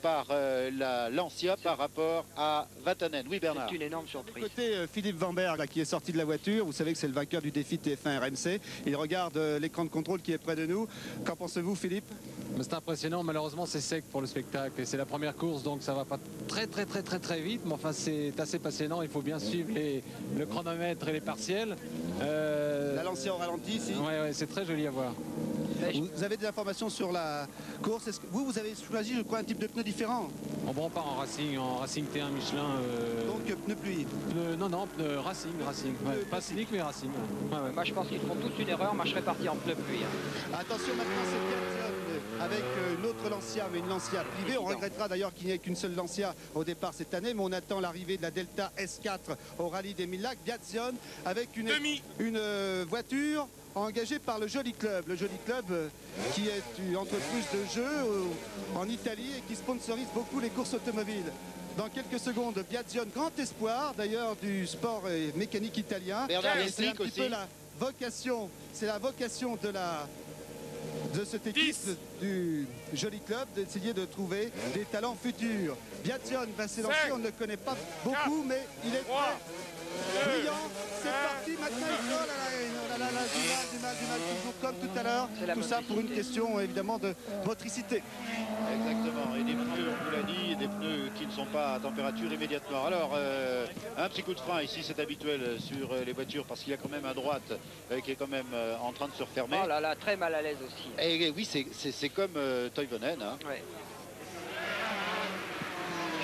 par la Lancia par rapport à Vatanen. Oui, Bernard. C'est une énorme surprise. Côté Philippe Vanberg, là, qui est sorti de la voiture, vous savez que c'est le vainqueur du défi TF1 RMC. Il regarde l'écran de contrôle qui est près de nous. Qu'en pensez-vous, Philippe? C'est impressionnant, malheureusement c'est sec pour le spectacle et c'est la première course donc ça va pas très vite, mais enfin c'est assez passionnant, il faut bien suivre le chronomètre et les partiels. La Lancia au ralenti ici. Ouais, c'est très joli à voir. Vous avez des informations sur la course? Vous avez choisi, je crois, un type de pneu différent? On prend pas en Racing T1 Michelin. Donc pneu pluie? Non, pneu Racing. Ouais, pas slick mais Racing. Ouais. Moi je pense qu'ils font tous une erreur, moi je serais parti en pneu pluie. Hein. Attention maintenant, c'est Piazzone avec une autre Lancia, mais une Lancia privée. On regrettera d'ailleurs qu'il n'y ait qu'une seule Lancia au départ cette année, mais on attend l'arrivée de la Delta S4 au rallye des 1000 Lacs. Piazzone avec une voiture engagé par le Joli Club. Le Joli Club qui est une entreprise de jeux en Italie et qui sponsorise beaucoup les courses automobiles. Dans quelques secondes, Biazione, grand espoir d'ailleurs du sport mécanique italien. C'est un petit peu la vocation, c'est la vocation de cette équipe du Joli Club d'essayer de trouver des talents futurs. Biazione va s'élancer, on ne le connaît pas beaucoup, mais il est très brillant. C'est parti maintenant, du mal, toujours comme tout à l'heure. Tout ça pour une question évidemment de motricité. Exactement, et des pneus, on vous l'a dit, des pneus qui ne sont pas à température immédiatement. Alors, un petit coup de frein ici, c'est habituel sur les voitures parce qu'il y a quand même à droite qui est quand même en train de se refermer. Oh là là, très mal à l'aise aussi. Et oui, c'est comme Toivonen. Hein. Ouais.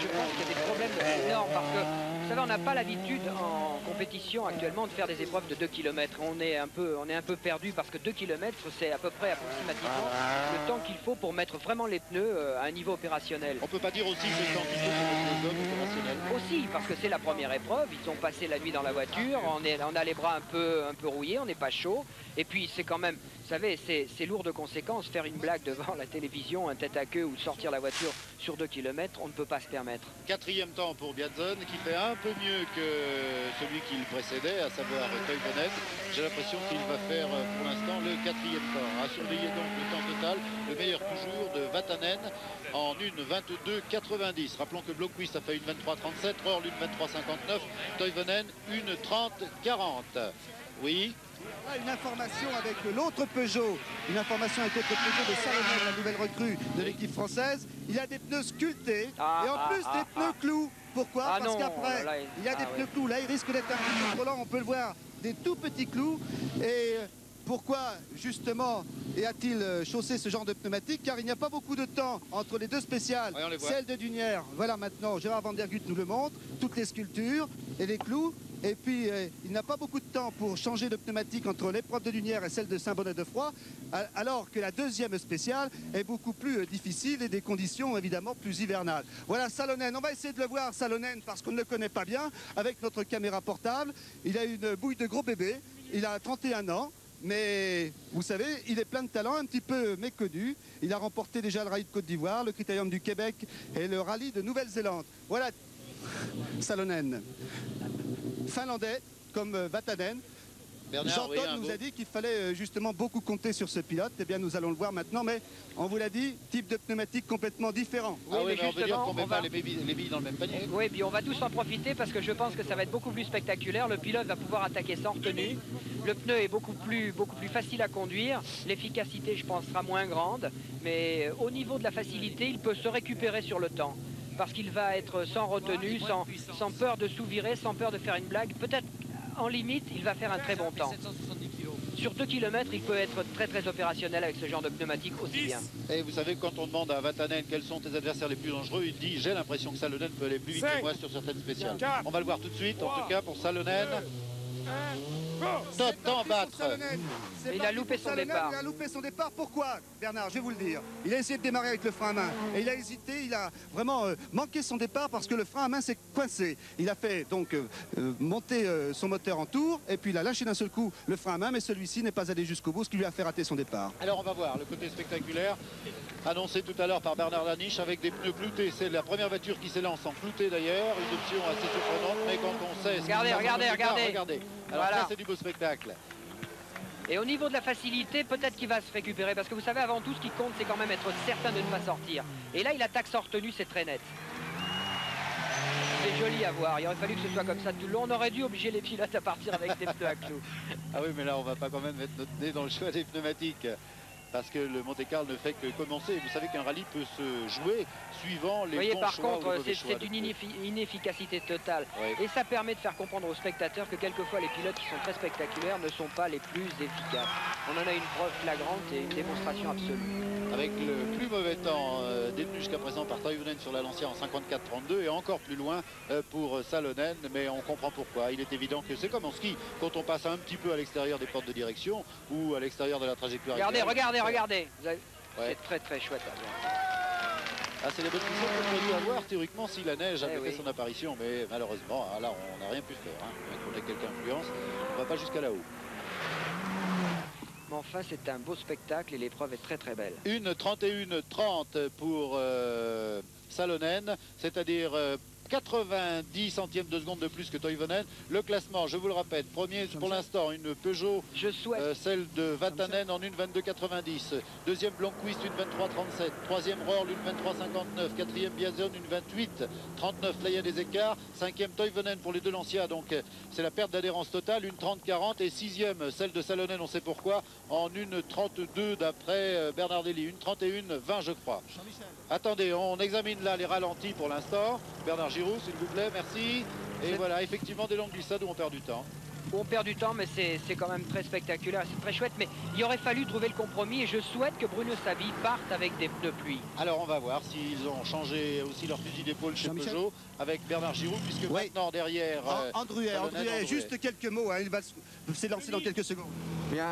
Je pense qu'il y a des problèmes énormes parce que, vous savez, on n'a pas l'habitude en compétition actuellement de faire des épreuves de 2 km. On est un peu perdu parce que 2 km, c'est à peu près approximativement le temps qu'il faut pour mettre vraiment les pneus à un niveau opérationnel. On peut pas dire aussi que le temps qu'il faut pour mettre les zones opérationnelles. Aussi, parce que c'est la première épreuve. Ils ont passé la nuit dans la voiture. On a les bras un peu rouillés, on n'est pas chaud. Et puis c'est quand même, vous savez, c'est lourd de conséquences. Faire une blague devant la télévision, un tête à queue ou sortir la voiture sur 2 km, on ne peut pas se permettre. 4e temps pour Biazzone qui fait un peu mieux que celui qui le précédait, à savoir Toivonen. J'ai l'impression qu'il va faire pour l'instant le 4e temps. À surveiller donc le temps total, le meilleur toujours de Vatanen en une 22,90. Rappelons que Blomqvist a fait une 23,37, Rohrl une 23,59, Toivonen une 30,40. Oui. Une information avec l'autre Peugeot, une information avec l'autre Peugeot de Salomon, la nouvelle recrue de l'équipe française. Il y a des pneus sculptés et en plus des pneus clous. Pourquoi? Parce qu'après, il y a des pneus clous. Là, il risque d'être un peu trop lent, on peut le voir, des tout petits clous. Et pourquoi, justement, a-t-il chaussé ce genre de pneumatique? Car il n'y a pas beaucoup de temps entre les deux spéciales. Celle de Dunière, voilà maintenant, Gérard Van Der Gut nous le montre, toutes les sculptures et les clous. Et puis, il n'a pas beaucoup de temps pour changer de pneumatique entre l'épreuve de Dunière et celle de Saint-Bonnet-de-Froid, alors que la deuxième spéciale est beaucoup plus difficile et des conditions évidemment plus hivernales. Voilà Salonen, on va essayer de le voir Salonen parce qu'on ne le connaît pas bien avec notre caméra portable. Il a une bouille de gros bébé, il a 31 ans. mais vous savez, il est plein de talent, un petit peu méconnu. Il a remporté déjà le rallye de Côte d'Ivoire, le Critérium du Québec et le rallye de Nouvelle-Zélande. Voilà Salonen. Finlandais comme Vatanen. Jean-Todt nous a dit qu'il fallait justement beaucoup compter sur ce pilote. Eh bien, nous allons le voir maintenant, mais on vous l'a dit, type de pneumatique complètement différent. Oui, mais on veut dire qu'on met pas les billes dans le même panier. Oui, puis on va tous en profiter parce que je pense que ça va être beaucoup plus spectaculaire. Le pilote va pouvoir attaquer sans retenue. Le pneu est beaucoup plus facile à conduire. L'efficacité, je pense, sera moins grande. Mais au niveau de la facilité, il peut se récupérer sur le temps. Parce qu'il va être sans retenue, sans peur de sous-virer, sans peur de faire une blague. Peut-être en limite, il va faire un très bon temps. Sur 2 km, il peut être très très opérationnel avec ce genre de pneumatique aussi bien. Et vous savez, quand on demande à Vatanen quels sont tes adversaires les plus dangereux, il dit j'ai l'impression que Salonen peut aller plus vite que moi sur certaines spéciales. On va le voir tout de suite, en tout cas pour Salonen. Temps battre. Il a loupé son départ. Il a loupé son départ. Pourquoi, Bernard? Je vais vous le dire. Il a essayé de démarrer avec le frein à main. Et il a hésité, il a vraiment manqué son départ parce que le frein à main s'est coincé. Il a fait donc monter son moteur en tour et puis il a lâché d'un seul coup le frein à main, mais celui-ci n'est pas allé jusqu'au bout, ce qui lui a fait rater son départ. Alors on va voir le côté spectaculaire annoncé tout à l'heure par Bernard Daniche avec des pneus cloutés. C'est la première voiture qui s'élance en clouté d'ailleurs, une option assez surprenante, mais quand on sait... Regardez. Alors voilà. Ça c'est du beau spectacle. Et au niveau de la facilité, peut-être qu'il va se récupérer. Parce que vous savez, avant tout, ce qui compte, c'est quand même être certain de ne pas sortir. Et là, il attaque sans retenue, c'est très net. C'est joli à voir. Il aurait fallu que ce soit comme ça tout le long. On aurait dû obliger les pilotes à partir avec des pneus à clous. Ah oui, mais là, on va pas quand même mettre notre nez dans le choix des pneumatiques. Parce que le Monte-Carlo ne fait que commencer. Vous savez qu'un rallye peut se jouer suivant les bons choix. Par contre, c'est une inefficacité totale. Oui. Et ça permet de faire comprendre aux spectateurs que quelquefois les pilotes qui sont très spectaculaires ne sont pas les plus efficaces. On en a une preuve flagrante et une démonstration absolue. Avec le plus mauvais temps détenu jusqu'à présent par Toivonen sur la Lancia en 54-32 et encore plus loin pour Salonen, mais on comprend pourquoi. Il est évident que c'est comme en ski, quand on passe un petit peu à l'extérieur des portes de direction ou à l'extérieur de la trajectoire. Regardez. C'est très très chouette à voir. Ah, c'est les bonnes conditions qu'on aurait dû avoir théoriquement si la neige avait fait son apparition, mais malheureusement, là on n'a rien pu faire. On a quelques influences, on ne va pas jusqu'à là-haut. Mais enfin, c'est un beau spectacle et l'épreuve est très très belle. Une 31-30 pour Salonen, c'est-à-dire 90 centièmes de seconde de plus que Toivonen. Le classement, je vous le répète, premier pour l'instant, une Peugeot, celle de Vatanen en une 22,90. Deuxième Blomqvist, une 23,37. Troisième Röhrl, une 23,59. Quatrième Biazon, une 28,39. Là, il y a des écarts. Cinquième Toivonen pour les deux Lancia, donc c'est la perte d'adhérence totale, une 30,40. Et sixième, celle de Salonen, on sait pourquoi, en une 32 d'après Bernardelli. Une 31,20 je crois. Attendez, on examine là les ralentis pour l'instant. Bernard Giraud, s'il vous plaît, merci. Et voilà, effectivement, des longues glissades où on perd du temps. On perd du temps, mais c'est quand même très spectaculaire, c'est très chouette. Mais il aurait fallu trouver le compromis et je souhaite que Bruno Sabi parte avec des pneus pluie. Alors on va voir s'ils ont changé aussi leur fusil d'épaule chez Peugeot avec Bernard Giraud, puisque maintenant derrière... Andruet, juste quelques mots, il va s'élancer dans quelques secondes. Bien,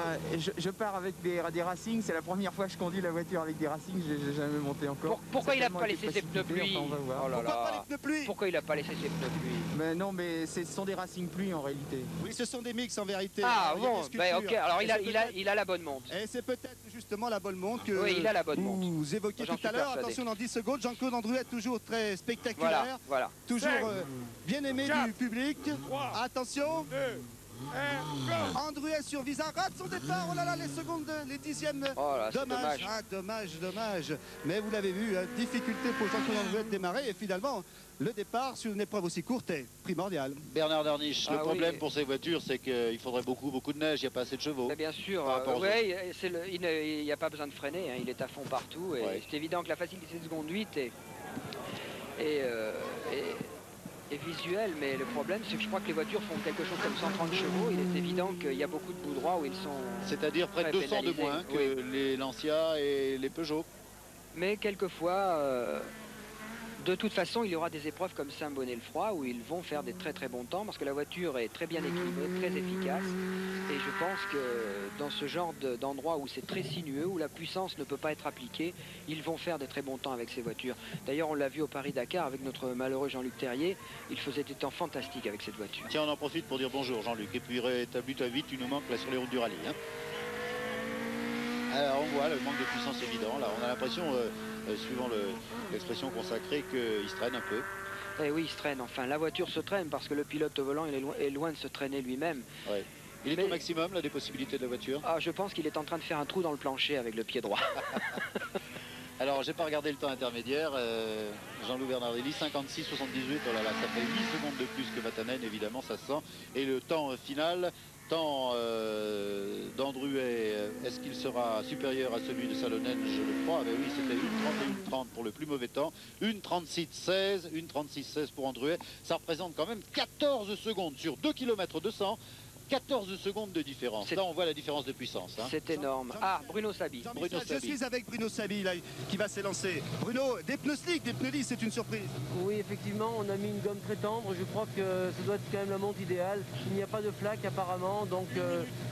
je pars avec des Racing, c'est la première fois que je conduis la voiture avec des Racing, je n'ai jamais monté encore. Pourquoi il n'a pas laissé ses pneus pluie? Pourquoi il n'a pas laissé ses pneus pluie? Mais non, mais ce sont des Racing pluie en réalité. Oui, ce sont des mix en vérité. Ah bon, ok, alors il a la bonne montre. Et c'est peut-être justement la bonne montre que il a la bonne montre. Vous évoquiez tout à l'heure. Attention, dans 10 secondes, Jean-Claude Andruet, toujours très spectaculaire. Voilà. Toujours bien aimé du public. Attention. Andruet sur Visa rate son départ. Oh là là, les secondes, les dixièmes. Oh là, dommage. Mais vous l'avez vu, difficulté pour Jean-Claude Andruet de démarrer. Et finalement, le départ sur une épreuve aussi courte est primordial. Bernard Darniche, le problème pour ces voitures, c'est qu'il faudrait beaucoup de neige. Il n'y a pas assez de chevaux. Mais bien sûr, il n'y a pas besoin de freiner. Il est à fond partout. Et c'est évident que la facilité de conduite est visuel, mais le problème c'est que je crois que les voitures font quelque chose comme 130 chevaux. Il est évident qu'il y a beaucoup de bouts droits où ils sont... C'est-à-dire près de 200 de moins que les Lancia et les Peugeot. Mais quelquefois, de toute façon, il y aura des épreuves comme Saint-Bonnet-le-Froid où ils vont faire des très très bons temps parce que la voiture est très bien équilibrée, très efficace. Et je pense que dans ce genre d'endroit où c'est très sinueux, où la puissance ne peut pas être appliquée, ils vont faire des très bons temps avec ces voitures. D'ailleurs, on l'a vu au Paris-Dakar avec notre malheureux Jean-Luc Terrier. Il faisait des temps fantastiques avec cette voiture. Tiens, on en profite pour dire bonjour Jean-Luc. Et puis rétablis ta vie, tu nous manques là sur les routes du rallye. Alors, on voit le manque de puissance évident. Là, on a l'impression, suivant l'expression consacrée, qu'il se traîne un peu. Eh oui, il se traîne. Enfin, la voiture se traîne parce que le pilote au volant est loin de se traîner lui-même. Ouais. Il est au maximum, là, des possibilités de la voiture? Ah, je pense qu'il est en train de faire un trou dans le plancher avec le pied droit. Alors, j'ai pas regardé le temps intermédiaire. Jean-Loup Bernardelli, 56-78. Oh là là, ça fait 8 secondes de plus que Vatanen, évidemment, ça se sent. Et le temps final, temps d'Andruet, est-ce qu'il sera supérieur à celui de Salonen? Je le crois. Mais oui, c'était 1:31:30 pour le plus mauvais temps. 1:36:16, 1:36:16 pour Andruet. Ça représente quand même 14 secondes sur 2 km 200. 14 secondes de différence. Là, on voit la différence de puissance. Hein. C'est énorme. Ah, Bruno Sabi. Je suis avec Bruno Sabi, là, qui va s'élancer. Bruno, des pneus slick, des pneus lisses, c'est une surprise. Oui, effectivement, on a mis une gomme très tendre. Je crois que ça doit être quand même la monte idéale. Il n'y a pas de flaque apparemment, donc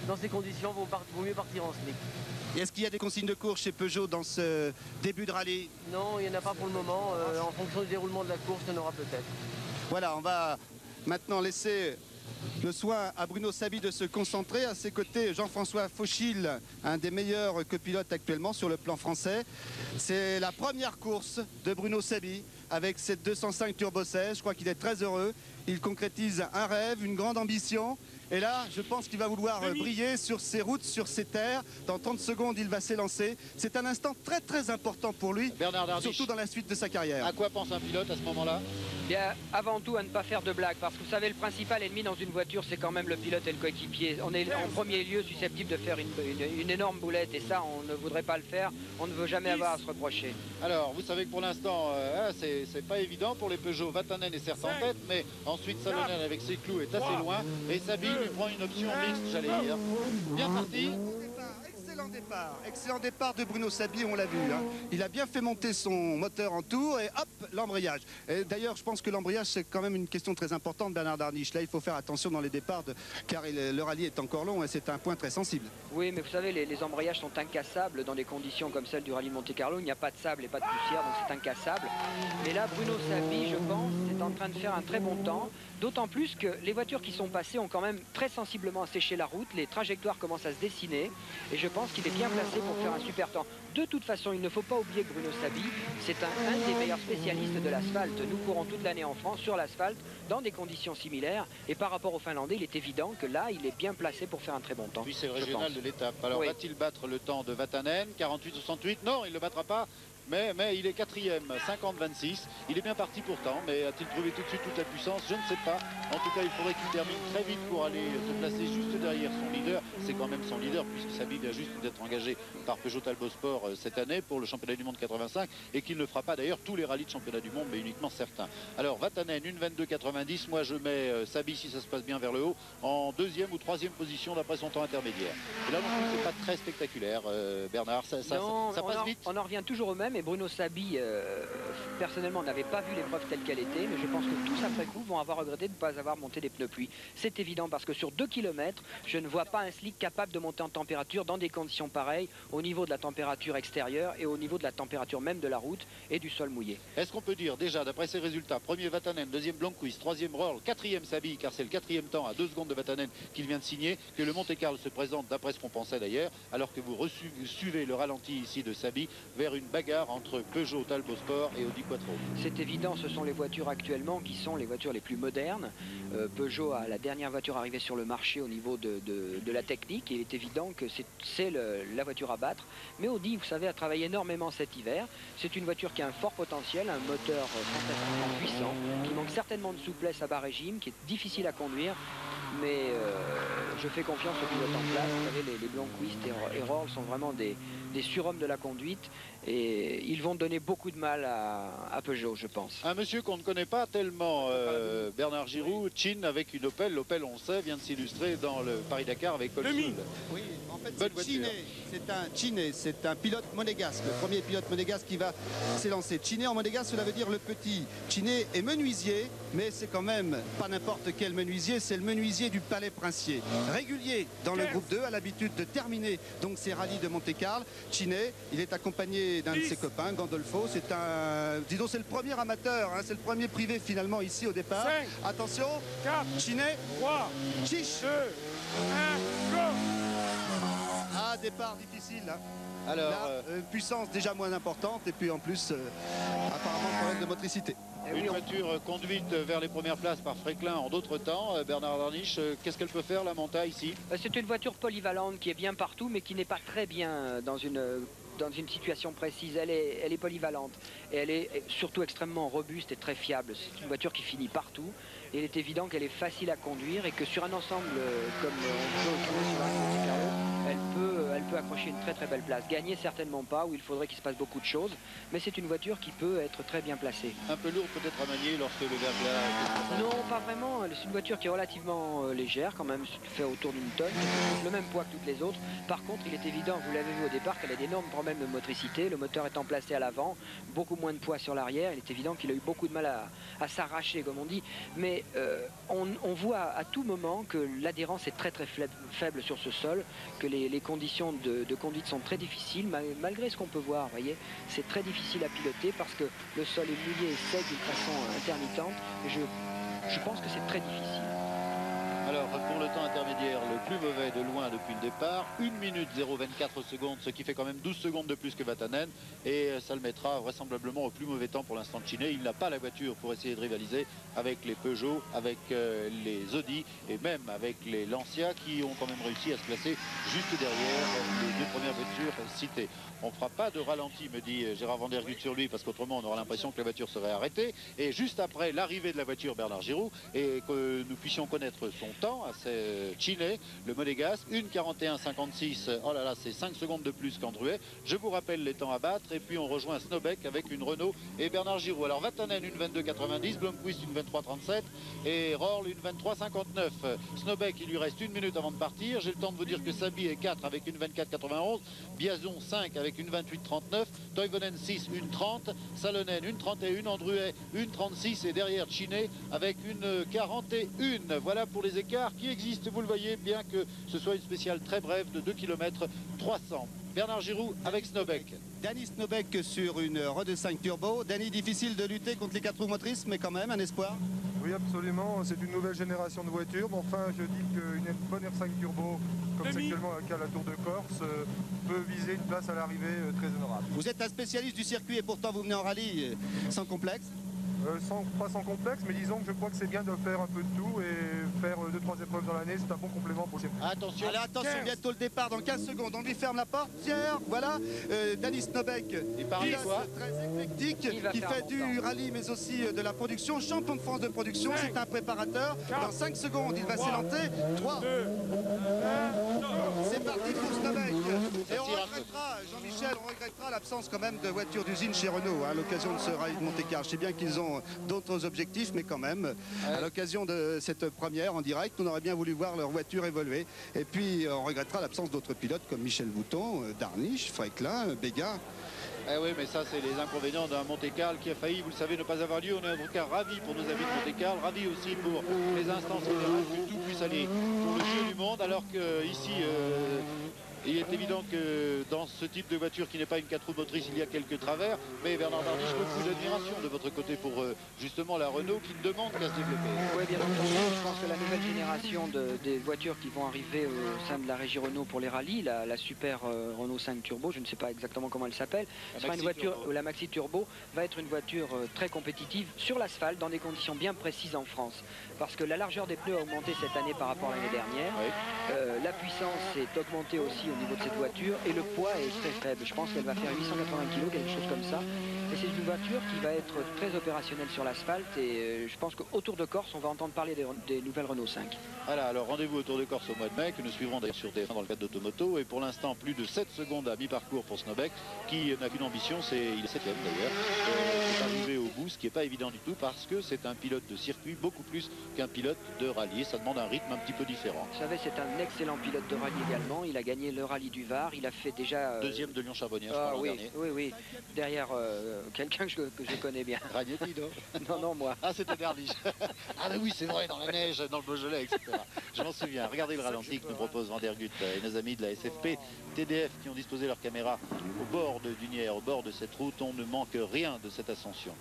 dans ces conditions, il vaut mieux partir en slick. Est-ce qu'il y a des consignes de course chez Peugeot dans ce début de rallye? Non, il n'y en a pas pour le moment. En fonction du déroulement de la course, il y en aura peut-être. Voilà, on va maintenant laisser le soin à Bruno Sabi de se concentrer. À ses côtés, Jean-François Fauchil, un des meilleurs copilotes actuellement sur le plan français. C'est la première course de Bruno Sabi avec cette 205 Turbo 16. Je crois qu'il est très heureux. Il concrétise un rêve, une grande ambition. Et là, je pense qu'il va vouloir briller sur ses routes, sur ses terres. Dans 30 secondes, il va s'élancer. C'est un instant très très important pour lui, surtout dans la suite de sa carrière. À quoi pense un pilote à ce moment-là? Bien, avant tout, à ne pas faire de blagues, parce que vous savez, le principal ennemi dans une voiture, c'est quand même le pilote et le coéquipier. On est en premier lieu susceptible de faire une énorme boulette, et ça, on ne voudrait pas le faire. On ne veut jamais avoir à se reprocher. Alors, vous savez que pour l'instant, c'est pas évident pour les Peugeot. Vatanen est certes en tête, mais ensuite Salonen avec ses clous est assez loin. Et Sabi lui prend une option mixte, j'allais dire. Bien parti. Excellent départ de Bruno Sabi, on l'a vu. Hein. Il a bien fait monter son moteur en tour et hop, l'embrayage. D'ailleurs, je pense que l'embrayage, c'est quand même une question très importante, Bernard Darniche. Là, il faut faire attention dans les départs, car le rallye est encore long et c'est un point très sensible. Oui, mais vous savez, les embrayages sont incassables dans des conditions comme celles du rallye Monte-Carlo. Il n'y a pas de sable et pas de poussière, donc c'est incassable. Mais là, Bruno Sabi, je pense, est en train de faire un très bon temps. D'autant plus que les voitures qui sont passées ont quand même très sensiblement asséché la route. Les trajectoires commencent à se dessiner. Et je pense qu'il est bien placé pour faire un super temps. De toute façon, il ne faut pas oublier que Bruno Sabi, c'est un des meilleurs spécialistes de l'asphalte. Nous courons toute l'année en France sur l'asphalte, dans des conditions similaires. Et par rapport aux Finlandais, il est évident que là, il est bien placé pour faire un très bon temps. Puis c'est le régional de l'étape. Alors, va-t-il battre le temps de Vatanen? 48-68? Non, il ne le battra pas. Mais il est quatrième, 50-26. Il est bien parti pourtant, mais a-t-il trouvé tout de suite toute la puissance? Je ne sais pas. En tout cas, il faudrait qu'il termine très vite pour aller se placer juste derrière son leader. C'est quand même son leader, puisque Sabi vient juste d'être engagé par Peugeot Talbot Sport cette année pour le championnat du monde 85, et qu'il ne fera pas d'ailleurs tous les rallyes de championnat du monde, mais uniquement certains. Alors, Vatanen, 1:22:90. Moi, je mets Sabi, si ça se passe bien, vers le haut, en deuxième ou troisième position d'après son temps intermédiaire. Et là, non plus, c'est pas très spectaculaire, Bernard. Ça passe vite. On en revient toujours au même. Et Bruno Sabi, personnellement, n'avait pas vu l'épreuve telle qu'elle était, mais je pense que tous après coup vont avoir regretté de ne pas avoir monté des pneus pluie. C'est évident parce que sur 2 km, je ne vois pas un slick capable de monter en température dans des conditions pareilles, au niveau de la température extérieure et au niveau de la température même de la route et du sol mouillé. Est-ce qu'on peut dire déjà, d'après ces résultats, premier Vatanen, deuxième Blomqvist, troisième Röhrl, quatrième Sabi, car c'est le quatrième temps à 2 secondes de Vatanen qu'il vient de signer, que le Monte-Carlo se présente, d'après ce qu'on pensait d'ailleurs, alors que vous suivez le ralenti ici de Sabi vers une bagarre entre Peugeot Talbot Sport et Audi Quattro. C'est évident, ce sont les voitures actuellement qui sont les voitures les plus modernes. Peugeot a la dernière voiture arrivée sur le marché au niveau de la technique, et il est évident que c'est la voiture à battre. Mais Audi, vous savez, a travaillé énormément cet hiver. C'est une voiture qui a un fort potentiel, un moteur fantastiquement puissant, qui manque certainement de souplesse à bas régime, qui est difficile à conduire. Mais je fais confiance aux pilotes en place. Vous savez, les Blomqvist et Röhrl sont vraiment des surhommes de la conduite, et ils vont donner beaucoup de mal à Peugeot, je pense. Un monsieur qu'on ne connaît pas tellement, Bernard Giroud, Chin avec une Opel. L'Opel, on le sait, vient de s'illustrer dans le Paris-Dakar avec Colsul. Oui, en fait, c'est un pilote monégasque, le premier pilote monégasque qui va s'élancer. Chiné en monégasque, cela veut dire le petit. Chiné est menuisier, mais c'est quand même pas n'importe quel menuisier, c'est le menuisier du Palais Princier. Régulier dans le groupe 2, a l'habitude de terminer donc ses rallyes de Monte-Carlo. Chiné, il est accompagné d'un de ses copains, Gandolfo. C'est c'est le premier amateur, hein, c'est le premier privé finalement ici au départ. 5, attention, 4, Chiné, 3, Chiche. 2, 1, go! Ah, départ difficile. Hein. Alors, là, puissance déjà moins importante et puis en plus, apparemment, problème de motricité. Une voiture conduite vers les premières places par Fréclin en d'autres temps. Bernard Darniche, qu'est-ce qu'elle peut faire, la Manta, ici? C'est une voiture polyvalente qui est bien partout, mais qui n'est pas très bien dans une situation précise. Elle est polyvalente et elle est surtout extrêmement robuste et très fiable. C'est une voiture qui finit partout et il est évident qu'elle est facile à conduire et que sur un ensemble comme on peut trouver sur un Monte Carlo, elle peut accrocher une très très belle place. Gagner certainement pas, où il faudrait qu'il se passe beaucoup de choses, mais c'est une voiture qui peut être très bien placée. Un peu lourde peut-être à manier lorsque le verglas... Non, pas vraiment. C'est une voiture qui est relativement légère quand même, fait autour d'une tonne, le même poids que toutes les autres. Par contre, il est évident, vous l'avez vu au départ, qu'elle a d'énormes problèmes de motricité. Le moteur étant placé à l'avant, beaucoup moins de poids sur l'arrière. Il est évident qu'il a eu beaucoup de mal à s'arracher, comme on dit. Mais on voit à tout moment que l'adhérence est très très faible sur ce sol, que les conditions de conduite sont très difficiles, malgré ce qu'on peut voir. Voyez, c'est très difficile à piloter parce que le sol est mouillé et sec d'une façon intermittente. Et je pense que c'est très difficile. Alors, pour le temps intermédiaire, le plus mauvais de loin depuis le départ, 1 minute 0,24 secondes, ce qui fait quand même 12 secondes de plus que Vatanen. Et ça le mettra vraisemblablement au plus mauvais temps pour l'instant de Chiné. Il n'a pas la voiture pour essayer de rivaliser avec les Peugeot, avec les Audi et même avec les Lancia qui ont quand même réussi à se placer juste derrière les deux premières voitures citées. On ne fera pas de ralenti, me dit Gérard Vandergut sur lui, parce qu'autrement on aura l'impression que la voiture serait arrêtée. Et juste après l'arrivée de la voiture Bernard Giraud, et que nous puissions connaître son temps, c'est Chiné, le Monégasque, 1,41,56. Oh là là, c'est 5 secondes de plus qu'Andruet. Je vous rappelle les temps à battre. Et puis on rejoint Snowbeck avec une Renault et Bernard Giraud. Alors Vatanen, une 22,90, Blomqvist, une 23,37 et Rorl, une 23,59. Snowbeck, il lui reste 1 minute avant de partir. J'ai le temps de vous dire que Sabi est 4 avec une 24,91, Biazon 5 avec une 28,39, Toivonen 6, une 30, Salonen une 31, Andruet une 36 et derrière Chiné avec une 41. Voilà pour les écarts qui existent, vous le voyez, bien que ce soit une spéciale très brève de 2 km 300. Bernard Giraud avec Snowbeck. Danny Snowbeck sur une Renault 5 Turbo. Danny, difficile de lutter contre les 4 roues motrices, mais quand même un espoir. Oui, absolument. C'est une nouvelle génération de voitures. Mais enfin, je dis qu'une bonne R5 Turbo, comme c'est actuellement le cas à la Tour de Corse, peut viser une place à l'arrivée très honorable. Vous êtes un spécialiste du circuit et pourtant vous venez en rallye sans complexe. Pas sans complexe, mais disons que je crois que c'est bien de faire un peu de tout et faire 2-3 épreuves dans l'année, c'est un bon complément pour le circuit. Attention, allez, attention, bientôt le départ dans 15 secondes. On lui ferme la porte. Tiens, voilà, Danny Snowbeck, très éclectique, qui fait du rallye mais aussi de la production, champion de France de production, c'est un préparateur. Dans 5 secondes, il va s'élancer. 3, 2, 1, c'est parti pour Snowbeck. Et on regrettera, Jean-Michel, on regrettera l'absence quand même de voitures d'usine chez Renault à l'occasion de ce rallye de Monte-Carlo. Je sais bien qu'ils ont d'autres objectifs, mais quand même, à l'occasion de cette première en direct, on aurait bien voulu voir leur voiture évoluer. Et puis, on regrettera l'absence d'autres pilotes comme Michel Bouton, Darniche, Fréclin, Béga. Eh oui, mais ça, c'est les inconvénients d'un Monte-Carlo qui a failli, vous le savez, ne pas avoir lieu. On est en tout cas ravis pour nos amis de Monte-Carlo, ravis aussi pour les instances fédérales, que tout puisse aller pour le jeu du monde, alors qu'ici, il est évident que dans ce type de voiture qui n'est pas une 4 roues motrices, il y a quelques travers. Mais Bernard Darniche, beaucoup d'admiration de votre côté pour justement la Renault qui ne demande qu'à se développer. Oui, bien entendu. Je pense que la nouvelle génération des voitures qui vont arriver au sein de la régie Renault pour les rallyes, la super Renault 5 Turbo, je ne sais pas exactement comment elle s'appelle, sera une voiture, la Maxi Turbo, va être une voiture très compétitive sur l'asphalte dans des conditions bien précises en France. Parce que la largeur des pneus a augmenté cette année par rapport à l'année dernière. Oui. La puissance est augmentée aussi au niveau de cette voiture et le poids est très faible. Je pense qu'elle va faire 880 kg, quelque chose comme ça. Et c'est une voiture qui va être très opérationnelle sur l'asphalte et je pense qu'au Tour de Corse, on va entendre parler des nouvelles Renault 5. Voilà, alors rendez-vous au Tour de Corse au mois de mai, que nous suivrons d'ailleurs sur TF1 dans le cadre d'Automoto. Et pour l'instant, plus de 7 secondes à mi-parcours pour Snowbeck, qui n'a qu'une ambition, il est 7e d'ailleurs, c'est arrivé au bout, ce qui n'est pas évident du tout, parce que c'est un pilote de circuit beaucoup plus qu'un pilote de rallye. Ça demande un rythme un petit peu différent. Vous savez, c'est un excellent pilote de rallye également. Il a gagné le rallye du Var, il a fait déjà... Deuxième de Lyon-Charbonnière, je crois, l'an dernier. Oui. Derrière quelqu'un que je connais bien. Ragnetti, non? Non, moi. Ah, c'était Derviche. Ah mais oui, c'est vrai, dans la neige, dans le Beaujolais, etc. Je m'en souviens. Regardez le ralenti que nous propose Vandergut et nos amis de la SFP TDF qui ont disposé leur caméra au bord de Dunière, au bord de cette route. On ne manque rien de cette ascension.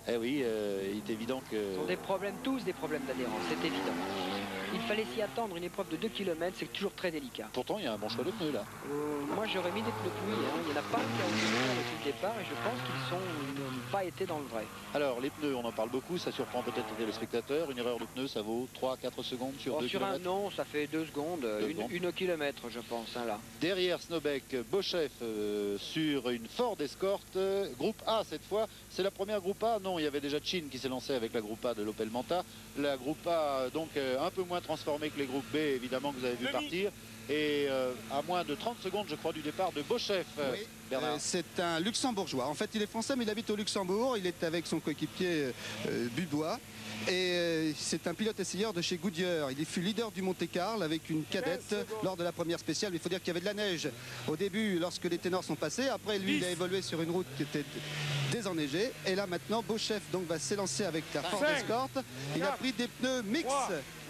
Eh oui, il est évident que... Ce sont des problèmes, tous des problèmes d'adhérence, c'est évident. Il fallait s'y attendre, une épreuve de 2 km, c'est toujours très délicat. Pourtant, il y a un bon choix de pneus là. Moi j'aurais mis des pneus pluie, hein. Il n'y en a pas qui a été depuis le départ et je pense qu'ils n'ont pas été dans le vrai. Alors les pneus, on en parle beaucoup, ça surprend peut-être les téléspectateurs. Une erreur de pneu, ça vaut 3-4 secondes sur 2 sur km. un non, ça fait 2 secondes, une kilomètre je pense, hein, là. Derrière Snowbeck, Bochef sur une Ford Escort, groupe A cette fois. C'est la première groupe A? Non, il y avait déjà Chin qui s'est lancé avec la groupe A de l'Opel Manta. La groupe A, donc un peu moins transformée que les groupes B, évidemment, que vous avez vu partir. Et à moins de 30 secondes, je crois, du départ de Bochef. Oui, c'est un luxembourgeois. En fait, il est français, mais il habite au Luxembourg. Il est avec son coéquipier Bubois. Et c'est un pilote essayeur de chez Goodyear. Il fut leader du Monte-Carlo avec une cadette lors de la première spéciale. Il faut dire qu'il y avait de la neige au début lorsque les ténors sont passés. Après, lui, il a évolué sur une route qui était désenneigée. Et là, maintenant, Bochef donc, va s'élancer avec la Ford Escort. Il a pris des pneus mix.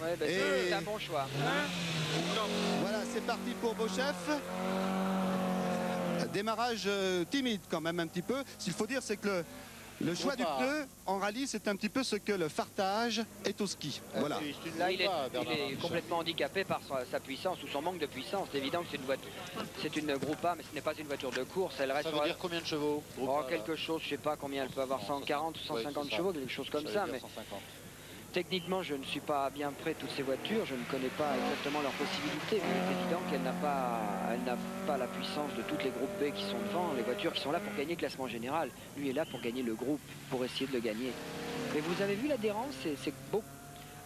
Ouais, bah, c'est un bon choix. Voilà, c'est parti pour Bochef. Démarrage timide quand même un petit peu. Ce qu'il faut dire, c'est que le choix du pneu en rallye, c'est un petit peu ce que le fartage est au ski. Voilà. Là, il est complètement handicapé par sa puissance ou son manque de puissance. C'est évident que c'est une voiture. C'est une groupe A, mais ce n'est pas une voiture de course. Elle reste. Ça veut dire combien de chevaux? Quelque chose, je ne sais pas combien elle peut avoir, 140 ou 150 chevaux, quelque chose comme ça. Mais 150. Techniquement, je ne suis pas bien près de toutes ces voitures. Je ne connais pas exactement leurs possibilités, mais il est évident qu'elle n'a pas la puissance de toutes les groupes B qui sont devant. Les voitures qui sont là pour gagner le classement général. Lui est là pour gagner le groupe, pour essayer de le gagner. Mais vous avez vu l'adhérence, c'est beau.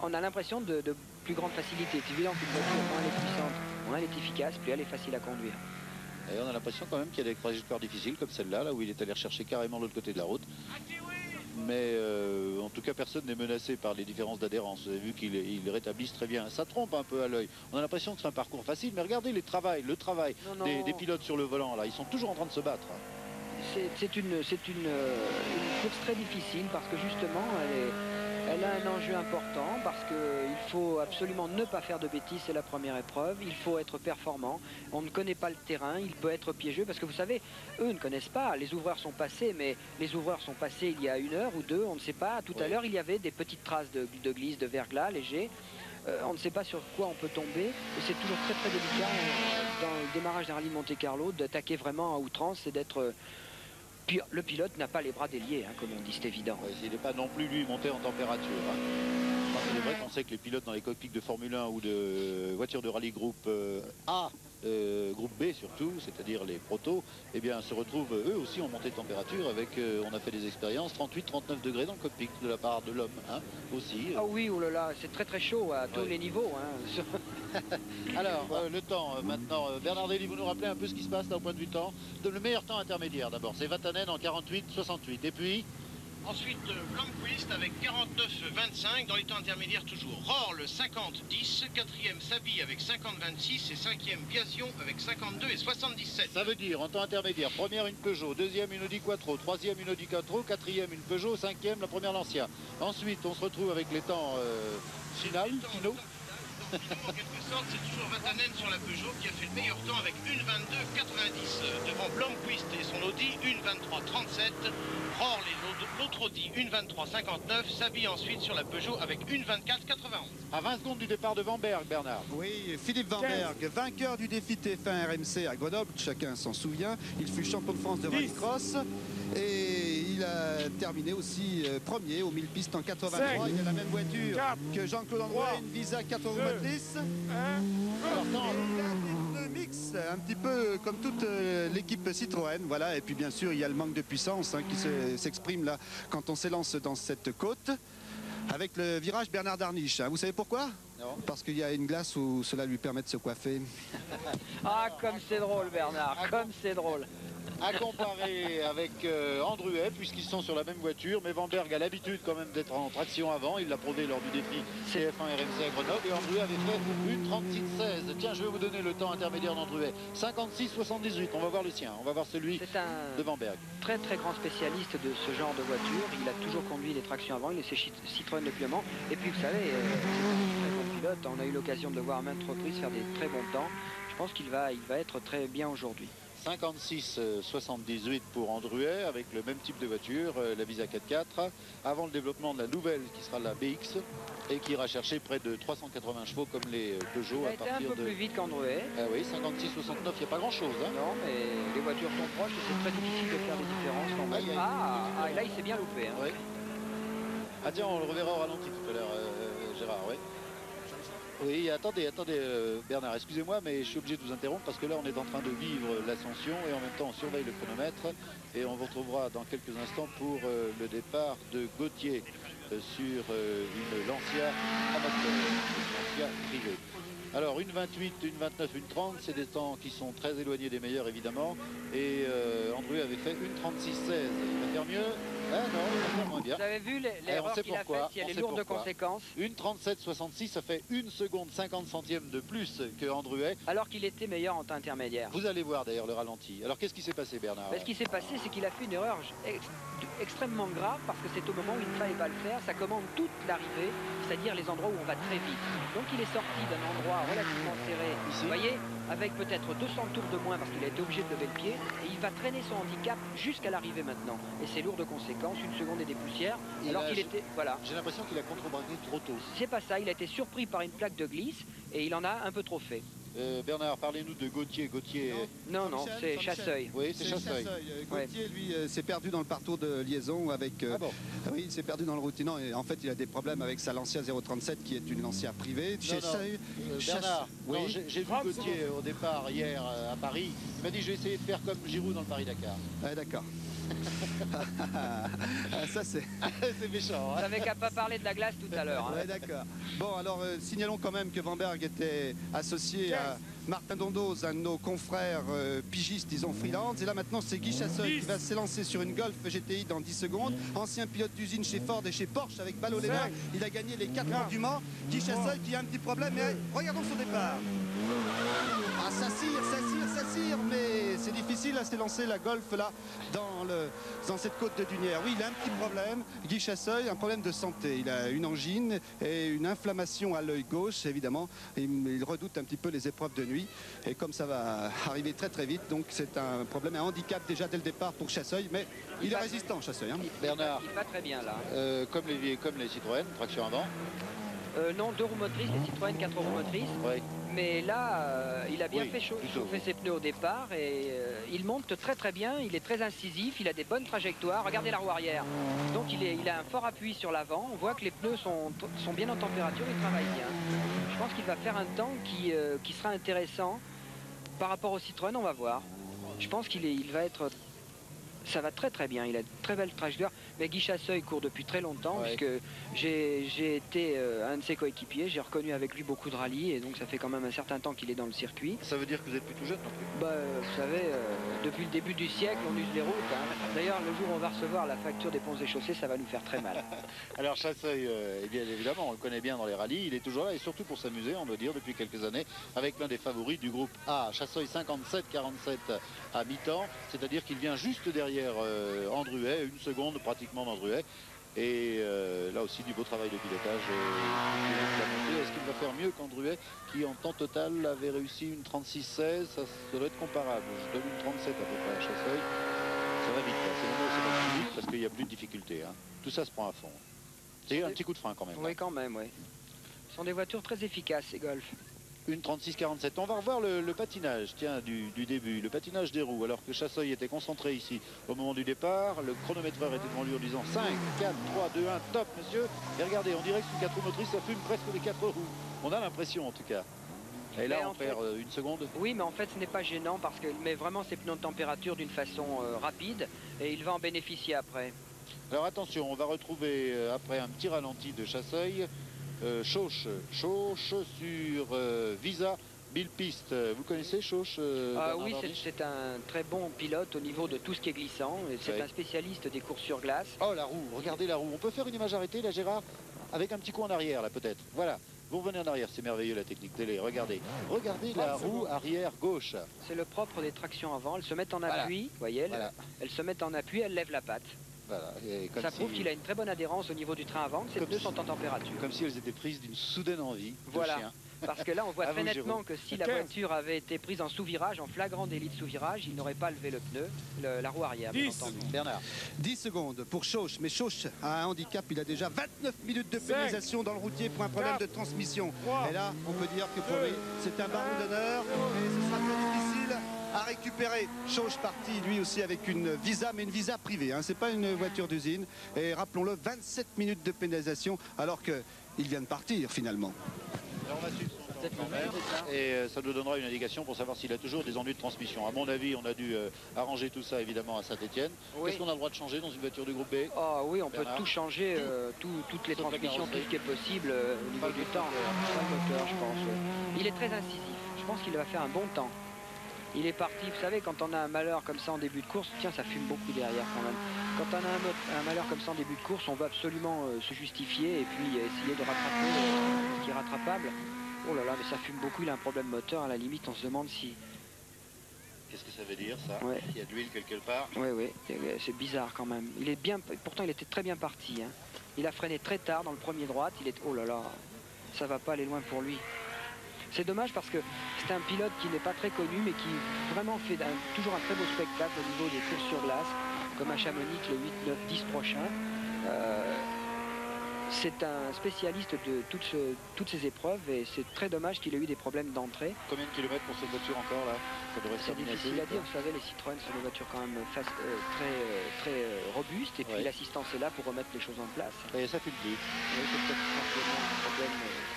On a l'impression de plus grande facilité. C'est évident qu'une voiture, moins elle est puissante, moins elle est efficace, plus elle est facile à conduire. Et on a l'impression quand même qu'il y a des trajectoires difficiles comme celle-là, là où il est allé rechercher carrément l'autre côté de la route. Mais en tout cas, personne n'est menacé par les différences d'adhérence. Vous avez vu qu'ils rétablissent très bien. Ça trompe un peu à l'œil. On a l'impression que c'est un parcours facile, mais regardez le travail des pilotes sur le volant. Là, ils sont toujours en train de se battre. C'est une course très difficile parce que justement, elle a un enjeu important parce qu'il faut absolument ne pas faire de bêtises, c'est la première épreuve. Il faut être performant. On ne connaît pas le terrain, il peut être piégeux parce que vous savez, eux ne connaissent pas. Les ouvreurs sont passés, mais les ouvreurs sont passés il y a 1 heure ou 2, on ne sait pas. Tout à l'heure, il y avait des petites traces de glisse, de verglas léger. On ne sait pas sur quoi on peut tomber. Et c'est toujours très très délicat dans le démarrage d'un rallye Monte-Carlo d'attaquer vraiment à outrance et d'être... Le pilote n'a pas les bras déliés, hein, comme on dit, c'est évident. Ouais, il n'est pas non plus, lui, monté en température. Hein. Il est vrai qu'on sait que les pilotes dans les cockpits de Formule 1 ou de voitures de rallye groupe A, groupe B surtout, c'est-à-dire les protos, eh bien, se retrouvent eux aussi en montée de température avec, on a fait des expériences, 38-39 degrés dans le cockpit de la part de l'homme, hein, aussi. Ah oui, oh là là, c'est très très chaud à tous les niveaux. Hein. Alors, le temps, maintenant, Bernard Daly, vous nous rappelez un peu ce qui se passe là au point de vue temps. Le meilleur temps intermédiaire d'abord, c'est Vatanen en 48-68, et puis... Ensuite, Blomqvist avec 49-25 dans les temps intermédiaires toujours. Rohr 50-10, 4e Sabi avec 50-26 et 5e Biasion avec 52-77. Ça veut dire en temps intermédiaire, première une Peugeot, deuxième une Audi Quattro, troisième une Audi Quattro, quatrième une Peugeot, cinquième la première Lancia. Ensuite, on se retrouve avec les temps finaux. En quelque sorte, c'est toujours Vatanen sur la Peugeot qui a fait le meilleur temps avec 1,22,90 devant Blomqvist et son Audi 1,23,37. Rohr l'autre Audi 1,23,59. Sabi ensuite sur la Peugeot avec 1,24,91. À 20 secondes du départ de Vanberg, Bernard. Oui, Philippe Vanberg, vainqueur du défi TF1 RMC à Grenoble, chacun s'en souvient. Il fut champion de France de rallycross. Et il a terminé aussi premier au 1000 pistes en 83. Il a la même voiture que Jean-Claude Androuet, une Visa 4 roues motrices. Mix, un petit peu comme toute l'équipe Citroën, voilà. Et puis bien sûr, il y a le manque de puissance qui s'exprime là quand on s'élance dans cette côte. Avec le virage Bernard Darniche. Vous savez pourquoi? Non. Parce qu'il y a une glace où cela lui permet de se coiffer. Ah, comme c'est drôle, Bernard, comme c'est drôle. À comparer avec Androuet, puisqu'ils sont sur la même voiture, mais Vanberg a l'habitude quand même d'être en traction avant. Il l'a prouvé lors du défi TF1 RMC à Grenoble. Et Androuet avait fait une 36-16. Tiens, je vais vous donner le temps intermédiaire d'Androuet. 56-78. On va voir le sien. On va voir celui de Vanberg. Très très grand spécialiste de ce genre de voiture. Il a toujours conduit les tractions avant. Il est chez Citroën depuis un moment. Et puis vous savez, c'est un très bon pilote. On a eu l'occasion de le voir à maintes reprises faire des très bons temps. Je pense qu'il va être très bien aujourd'hui. 56,78 pour Andruet avec le même type de voiture, la Visa 4x4, avant le développement de la nouvelle qui sera la BX et qui ira chercher près de 380 chevaux comme les Peugeot à partir de... Il a été un peu plus vite qu'Andruet. Ah oui, 56,69, il n'y a pas grand chose. Hein. Non, mais les voitures sont proches et c'est très difficile de faire des différences. Et là il s'est bien loupé. Hein. Oui. Ah tiens, on le reverra au ralenti tout à l'heure, Gérard, oui. Oui, attendez, Bernard, excusez-moi, mais je suis obligé de vous interrompre parce que là, on est en train de vivre l'ascension et en même temps, on surveille le chronomètre et on vous retrouvera dans quelques instants pour le départ de Gauthier sur une Lancia amateur, une Lancia privée. Alors, une 28, une 29, une 30, c'est des temps qui sont très éloignés des meilleurs, évidemment. Et Andruet avait fait une 36-16. Il va faire mieux? Ah non, il va faire moins bien. Vous avez vu l'erreur qu'il a faite, il y a les lourdes conséquences. Une 37-66, ça fait 1 seconde 50 centièmes de plus que Andruet. Alors qu'il était meilleur en temps intermédiaire. Vous allez voir d'ailleurs le ralenti. Alors qu'est-ce qui s'est passé, Bernard? Ce qui s'est passé, c'est qu'il a fait une erreur extrêmement grave parce que c'est au moment où il ne fallait pas le faire. Ça commande toute l'arrivée, c'est-à-dire les endroits où on va très vite. Donc il est sorti d'un endroit relativement serré, ici, vous voyez, avec peut-être 200 tours de moins parce qu'il a été obligé de lever le pied. Et il va traîner son handicap jusqu'à l'arrivée maintenant. Et c'est lourd de conséquences, une seconde et des poussières. Alors qu'il était, voilà. J'ai l'impression qu'il a contrebraqué trop tôt. C'est pas ça, il a été surpris par une plaque de glisse et il en a un peu trop fait. Bernard, parlez-nous de Gauthier. Non, c'est Chasseuil. Oui, c'est Chasseuil. Gauthier, lui, s'est perdu dans le parcours de liaison avec... Oui, il s'est perdu dans le routinant et en fait, il a des problèmes avec sa Lancia 037 qui est une Lancia privée. Bernard, oui. J'ai vu Gauthier au départ hier à Paris. Il m'a dit, je vais essayer de faire comme Giroud dans le Paris-Dakar. Ah, d'accord. Ça c'est méchant. On n'avait qu'à pas parler de la glace tout à l'heure. Hein. Ouais, d'accord. Bon, alors signalons quand même que Van Berg était associé à Martin Dondoz, un de nos confrères pigistes, disons freelance. Et là maintenant c'est Guy Chasseuil qui va s'élancer sur une Golf GTI dans 10 secondes. Ancien pilote d'usine chez Ford et chez Porsche avec balle au les mains. Il a gagné les 4 ans du Mans. Guy Chasseuil qui a un petit problème, mais regardons son départ. Ah, ça cire, mais c'est difficile à s'élancer la Golf là dans cette côte de Dunière. Oui, il a un petit problème, Guy Chasseuil, un problème de santé. Il a une angine et une inflammation à l'œil gauche, évidemment. Il redoute un petit peu les épreuves de nuit. Et comme ça va arriver très très vite, donc c'est un problème, un handicap déjà dès le départ pour Chasseuil, mais il est résistant, Chasseuil. Hein. Bernard, il va très bien là. Comme les Citroën, traction avant. Non, 2 roues motrices, les Citroën 4 roues motrices. Oui. Mais là, il a bien fait chauffer ses pneus au départ et il monte très très bien, il est très incisif, il a des bonnes trajectoires. Regardez la roue arrière. Donc il a un fort appui sur l'avant. On voit que les pneus sont bien en température, il travaille bien. Je pense qu'il va faire un temps qui sera intéressant par rapport au Citroën, on va voir. Je pense qu'il va être... Ça va très très bien, il a de très belles trajectoires. Mais Guy Chasseuil court depuis très longtemps, puisque j'ai été un de ses coéquipiers, j'ai reconnu avec lui beaucoup de rallyes, et donc ça fait quand même un certain temps qu'il est dans le circuit. Ça veut dire que vous êtes plus tout jeune non plus? Vous savez, depuis le début du siècle, on use les routes. Hein. D'ailleurs, le jour où on va recevoir la facture des ponts et chaussées, ça va nous faire très mal. Alors Chasseuil, bien évidemment, on le connaît bien dans les rallyes, il est toujours là, et surtout pour s'amuser, on doit dire, depuis quelques années, avec l'un des favoris du groupe A. Chasseuil 57-47 à mi-temps, c'est-à-dire qu'il vient juste derrière Andruet, 1 seconde pratiquement d'Andruet. Et là aussi du beau travail de pilotage. Est-ce qu'il va faire mieux qu'Andruet qui en temps total avait réussi une 36-16? Ça doit être comparable. Je donne une 37 à peu près à Chasseuil. Ça va vite, c'est plus vite parce qu'il n'y a plus de difficultés. Hein. Tout ça se prend à fond. C'est un petit coup de frein quand même. Oui, quand même, oui. Ce sont des voitures très efficaces, ces Golf. Une 36-47. On va revoir le patinage, tiens, du début, le patinage des roues. Alors que Chasseuil était concentré ici au moment du départ, le chronométreur était devant lui en disant 5, 4, 3, 2, 1, top, monsieur. Et regardez, on dirait que sous 4 roues motrices, ça fume presque les 4 roues. On a l'impression en tout cas. Et là, on perd 1 seconde. Oui, mais en fait, ce n'est pas gênant parce qu'il met vraiment ses pneus de température d'une façon rapide et il va en bénéficier après. Alors attention, on va retrouver après un petit ralenti de Chasseuil. Chauche sur Visa Bilpiste. Vous connaissez Chauche? Oui, c'est un très bon pilote au niveau de tout ce qui est glissant. C'est un spécialiste des courses sur glace. Oh, la roue, regardez la roue. On peut faire une image arrêtée là, Gérard? Avec un petit coup en arrière là peut-être. Voilà. Vous revenez en arrière, c'est merveilleux la technique télé. Regardez. Regardez la roue arrière gauche. C'est le propre des tractions avant. Elles se mettent en appui, vous voyez, elles se mettent en appui, elles lèvent la patte. Voilà. Ça prouve qu'il a une très bonne adhérence au niveau du train avant, ses pneus sont en température. Comme si elles étaient prises d'une soudaine envie de chien. Parce que là, on voit À très vous, nettement Jérôme. que si la voiture avait été prise en sous-virage, en flagrant délit de sous-virage, il n'aurait pas levé le pneu, la roue arrière, bien entendu. Bernard. 10 secondes pour Schauch, mais Schauch a un handicap, il a déjà 29 minutes de pénalisation dans le routier pour un problème de transmission. Et là, on peut dire que pour lui, c'est un baron d'honneur et ce sera très difficile à récupérer. Schauch parti lui aussi avec une visa, mais une visa privée, hein. C'est pas une voiture d'usine. Et rappelons-le, 27 minutes de pénalisation alors qu'il vient de partir finalement. Alors on va suivre son chronomètre et ça nous donnera une indication pour savoir s'il a toujours des ennuis de transmission. À mon avis, on a dû arranger tout ça évidemment à Saint-Etienne. Oui. Qu'est-ce qu'on a le droit de changer dans une voiture de groupe B? Ah oui, on peut Bernard. tout changer, toutes les Sauf la transmissions, tout carrosserie. ce qui est possible au niveau du temps. Pas le moteur, je pense. Ouais. Il est très incisif. Je pense qu'il va faire un bon temps. Il est parti, vous savez, quand on a un malheur comme ça en début de course, tiens, ça fume beaucoup derrière quand même. Quand on a un malheur comme ça en début de course, on va absolument se justifier et puis essayer de rattraper ce qui est rattrapable. Oh là là, mais ça fume beaucoup, il a un problème moteur, à la limite, on se demande si... Qu'est-ce que ça veut dire ça? Ouais. Il y a de l'huile quelque part. Oui, oui, c'est bizarre quand même. Il est bien, pourtant il était très bien parti, hein. Il a freiné très tard dans le premier droite, il est... Oh là là, ça va pas aller loin pour lui. C'est dommage parce que c'est un pilote qui n'est pas très connu mais qui vraiment fait toujours un très beau spectacle au niveau des courses sur glace, comme à Chamonix le 8, 9, 10 prochain. C'est un spécialiste de toutes ces épreuves et c'est très dommage qu'il ait eu des problèmes d'entrée. Combien de kilomètres pour cette voiture encore là? Ça devrait se C'est terminer assez difficile à vite, dire, hein. vous savez, les Citroën sont des voitures quand même très robustes et puis Ouais. l'assistance est là pour remettre les choses en place. Et ça fume plus. Oui, c'est peut-être simplement un problème.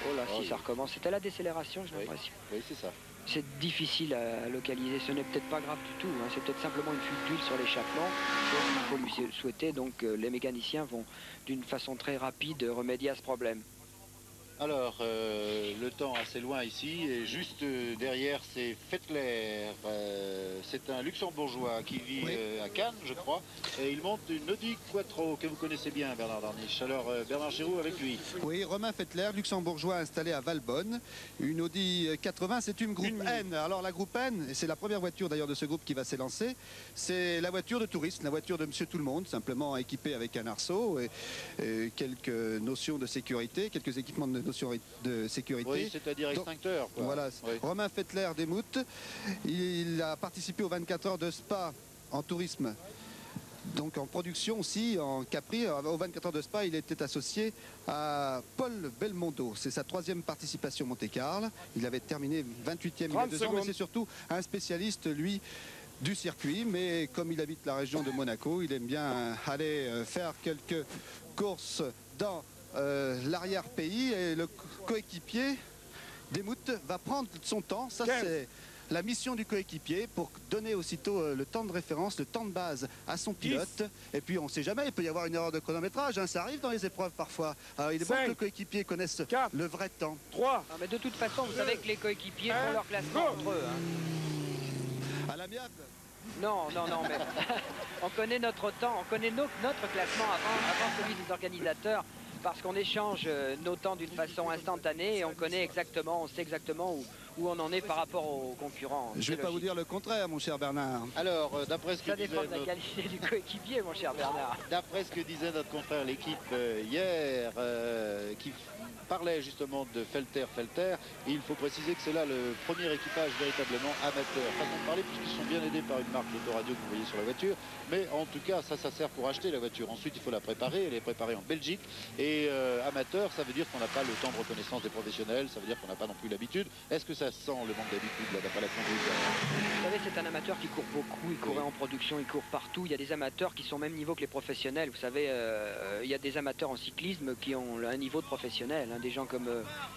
Oh là, Oh, si ça recommence. C'était la décélération, j'ai Oui. l'impression. Oui, c'est ça. C'est difficile à localiser. Ce n'est peut-être pas grave du tout, hein. C'est peut-être simplement une fuite d'huile sur l'échappement. Chose qu'il faut lui souhaiter. Donc les mécaniciens vont d'une façon très rapide remédier à ce problème. Alors, le temps assez loin ici, et juste derrière c'est Fettler, c'est un luxembourgeois qui vit à Cannes, je crois, et il monte une Audi Quattro que vous connaissez bien, Bernard Darniche. Alors, Bernard Chéroux avec lui. Oui, Romain Fettler, luxembourgeois installé à Valbonne. Une Audi 80, c'est une groupe N. Alors la groupe N, et c'est la première voiture d'ailleurs de ce groupe qui va s'élancer, c'est la voiture de touriste, la voiture de Monsieur Tout-le-Monde, simplement équipée avec un arceau et quelques notions de sécurité, quelques équipements de notions de sécurité. Oui, c'est-à-dire extincteur, quoi. Voilà, Oui. Romain Fettler d'Emout, il a participé aux 24 heures de Spa en tourisme. Donc en production aussi, en Capri, aux 24 heures de Spa, il était associé à Paul Belmondo. C'est sa 3e participation Monte-Carlo. Il avait terminé 28e il y a 2 ans, mais c'est surtout un spécialiste, lui, du circuit. Mais comme il habite la région de Monaco, il aime bien aller faire quelques courses dans l'arrière-pays. Et le coéquipier d'Emout va prendre son temps. Ça, c'est la mission du coéquipier pour donner aussitôt le temps de référence, le temps de base à son pilote. Et puis on ne sait jamais, il peut y avoir une erreur de chronométrage, hein, ça arrive dans les épreuves parfois. Alors il est bon que le coéquipier connaisse le vrai temps. 3. Mais de toute façon, vous savez que les coéquipiers font leur classement entre eux, hein. À l'amiable. Non, mais on connaît notre temps, on connaît notre classement avant celui des organisateurs. Parce qu'on échange nos temps d'une façon instantanée et on sait exactement où on en est par rapport aux concurrents. Je ne vais pas vous dire le contraire, mon cher Bernard. Alors, d'après ce que Ça disait dépend de la notre... qualité du coéquipier, mon cher Bernard. D'après ce que disait notre confrère l'équipe hier, qui parlait justement de Felter, il faut préciser que c'est là le premier équipage véritablement amateur. Façon de parler, puisqu'ils sont bien aidés par une marque d'autoradio que vous voyez sur la voiture. Mais en tout cas, ça sert pour acheter la voiture. Ensuite, il faut la préparer. Elle est préparée en Belgique. Et amateur, ça veut dire qu'on n'a pas le temps de reconnaissance des professionnels. Ça veut dire qu'on n'a pas non plus l'habitude. Est-ce que ça sent le manque d'habitude là, d'après la conduite? Vous savez, c'est un amateur qui court beaucoup. Il courait en production, il court partout. Il y a des amateurs qui sont au même niveau que les professionnels. Vous savez, il y a des amateurs en cyclisme qui ont un niveau de professionnel. Hein, des gens comme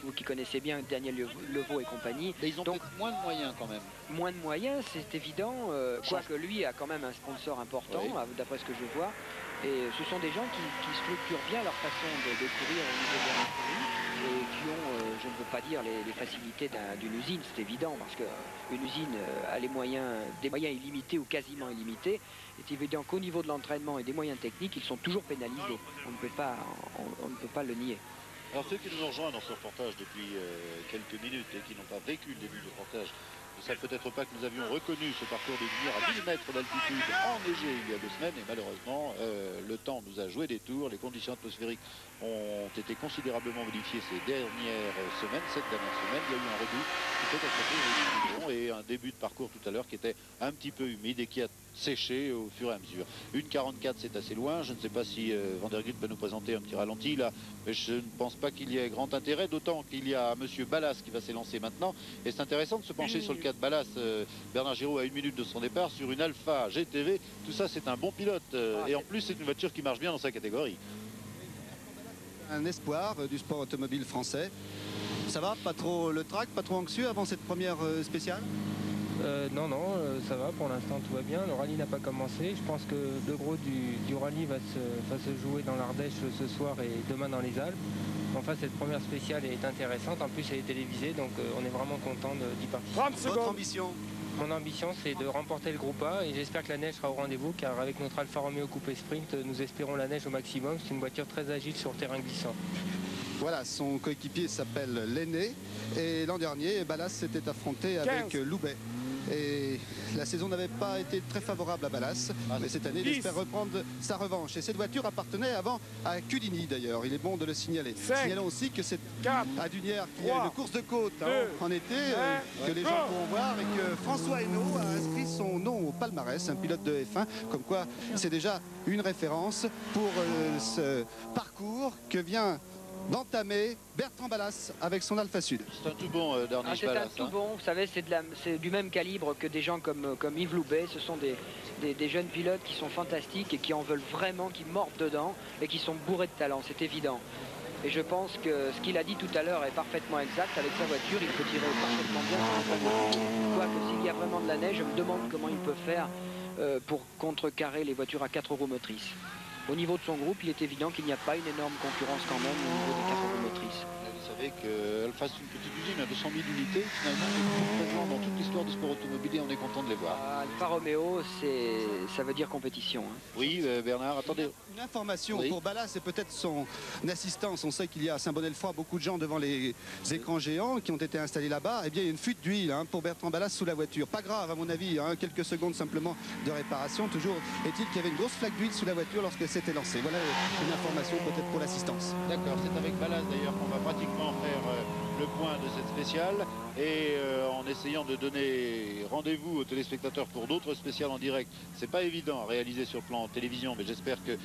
vous qui connaissez bien Daniel Levaux et compagnie. Mais ils ont donc moins de moyens quand même. Moins de moyens, c'est évident. Quoique lui a quand même un sponsor important, oui, d'après ce que je vois. Et ce sont des gens qui structurent bien leur façon de courir au niveau de la série et qui ont, je ne veux pas dire les facilités d'une usine, c'est évident, parce qu'une usine a des moyens illimités ou quasiment illimités. C'est évident qu'au niveau de l'entraînement et des moyens techniques, ils sont toujours pénalisés. On ne peut pas le nier. Alors ceux qui nous ont rejoints dans ce reportage depuis quelques minutes et qui n'ont pas vécu le début du reportage de savent peut-être pas que nous avions reconnu ce parcours de lumière à 1000 mètres d'altitude enneigé il y a 2 semaines et malheureusement le temps nous a joué des tours, les conditions atmosphériques ont été considérablement modifiées ces dernières semaines, cette dernière semaine. Il y a eu un redout qui fait attraper et un début de parcours tout à l'heure qui était un petit peu humide et qui a séché au fur et à mesure. 1,44 c'est assez loin, je ne sais pas si Van der Gutt peut nous présenter un petit ralenti là, mais je ne pense pas qu'il y ait grand intérêt, d'autant qu'il y a monsieur Ballas qui va s'élancer maintenant et c'est intéressant de se pencher sur le cas de Ballas. Bernard Giraud à 1 minute de son départ sur une Alpha GTV, tout ça c'est un bon pilote et en plus c'est une voiture qui marche bien dans sa catégorie. Un espoir du sport automobile français. Ça va, pas trop le trac, pas trop anxieux avant cette première spéciale? Non, ça va, pour l'instant tout va bien. Le rallye n'a pas commencé. Je pense que le gros du rallye va se jouer dans l'Ardèche ce soir et demain dans les Alpes. Enfin, cette première spéciale est intéressante. En plus, elle est télévisée, donc on est vraiment content d'y participer. Votre ambition? Mon ambition, c'est de remporter le groupe A et j'espère que la neige sera au rendez-vous car avec notre Alfa Romeo Coupé Sprint, nous espérons la neige au maximum. C'est une voiture très agile sur terrain glissant. Voilà, son coéquipier s'appelle Lenné et l'an dernier, Ballas s'était affronté avec Loubet. Et la saison n'avait pas été très favorable à Ballas, mais cette année il espère reprendre sa revanche. Et cette voiture appartenait avant à Cudini d'ailleurs, il est bon de le signaler. Signalons aussi que c'est à Dunière qu'il y a une course de côte en été que les gens pourront voir et que François Hainaut a inscrit son nom au palmarès, un pilote de F1, comme quoi c'est déjà une référence pour ce parcours que vient d'entamer Bertrand Ballas avec son Alpha Sud. C'est un tout bon dernier c'est un tout bon, vous savez, c'est du même calibre que des gens comme Yves Loubet. Ce sont des jeunes pilotes qui sont fantastiques et qui en veulent vraiment, qui mordent dedans et qui sont bourrés de talent, c'est évident. Et je pense que ce qu'il a dit tout à l'heure est parfaitement exact. Avec sa voiture, il peut tirer parfaitement bien. Quoique s'il y a vraiment de la neige, je me demande comment il peut faire pour contrecarrer les voitures à 4 roues motrices. Au niveau de son groupe, il est évident qu'il n'y a pas une énorme concurrence quand même au niveau des 4 roues motrices. Vous savez qu'elle fasse une petite usine à 200 000 unités, finalement, est présent dans toute l'histoire du sport automobile et on est content de les voir. Alfa Romeo, ça veut dire compétition. Hein. Oui, Bernard, attendez. Une information pour Ballas et peut-être son assistance. On sait qu'il y a à Saint-Bonnet-le-Fort beaucoup de gens devant les écrans géants qui ont été installés là-bas. Eh bien, il y a une fuite d'huile pour Bertrand Ballas sous la voiture. Pas grave, à mon avis, quelques secondes simplement de réparation. Toujours est-il qu'il y avait une grosse flaque d'huile sous la voiture lorsqu'elle s'était lancée. Voilà une information peut-être pour l'assistance. D'accord, c'est avec Ballas d'ailleurs qu'on va pratiquement faire le point de cette spéciale et en essayant de donner rendez-vous aux téléspectateurs pour d'autres spéciales en direct. C'est pas évident à réaliser sur le plan télévision, mais j'espère que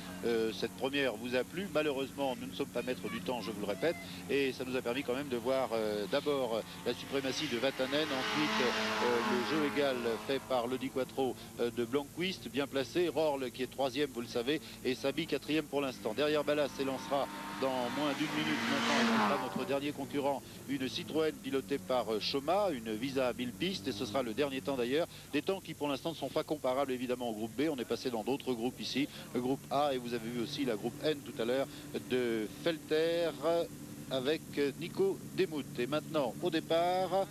cette première vous a plu. Malheureusement, nous ne sommes pas maîtres du temps, je vous le répète, et ça nous a permis quand même de voir d'abord la suprématie de Vatanen, ensuite le jeu égal fait par le Di Quattro de Blanquist, bien placé, Rorle qui est 3e, vous le savez, et Sabi 4e pour l'instant. Derrière Ballas s'élancera dans moins d'1 minute maintenant, notre dernier concurrent, une Citroën pilotée par Choma, une Visa 1000 pistes, et ce sera le dernier temps d'ailleurs, des temps qui pour l'instant ne sont pas comparables évidemment au groupe B. On est passé dans d'autres groupes ici, le groupe A, et vous avez vu aussi la groupe N tout à l'heure de Felter avec Nico Demuth. Et maintenant au départ,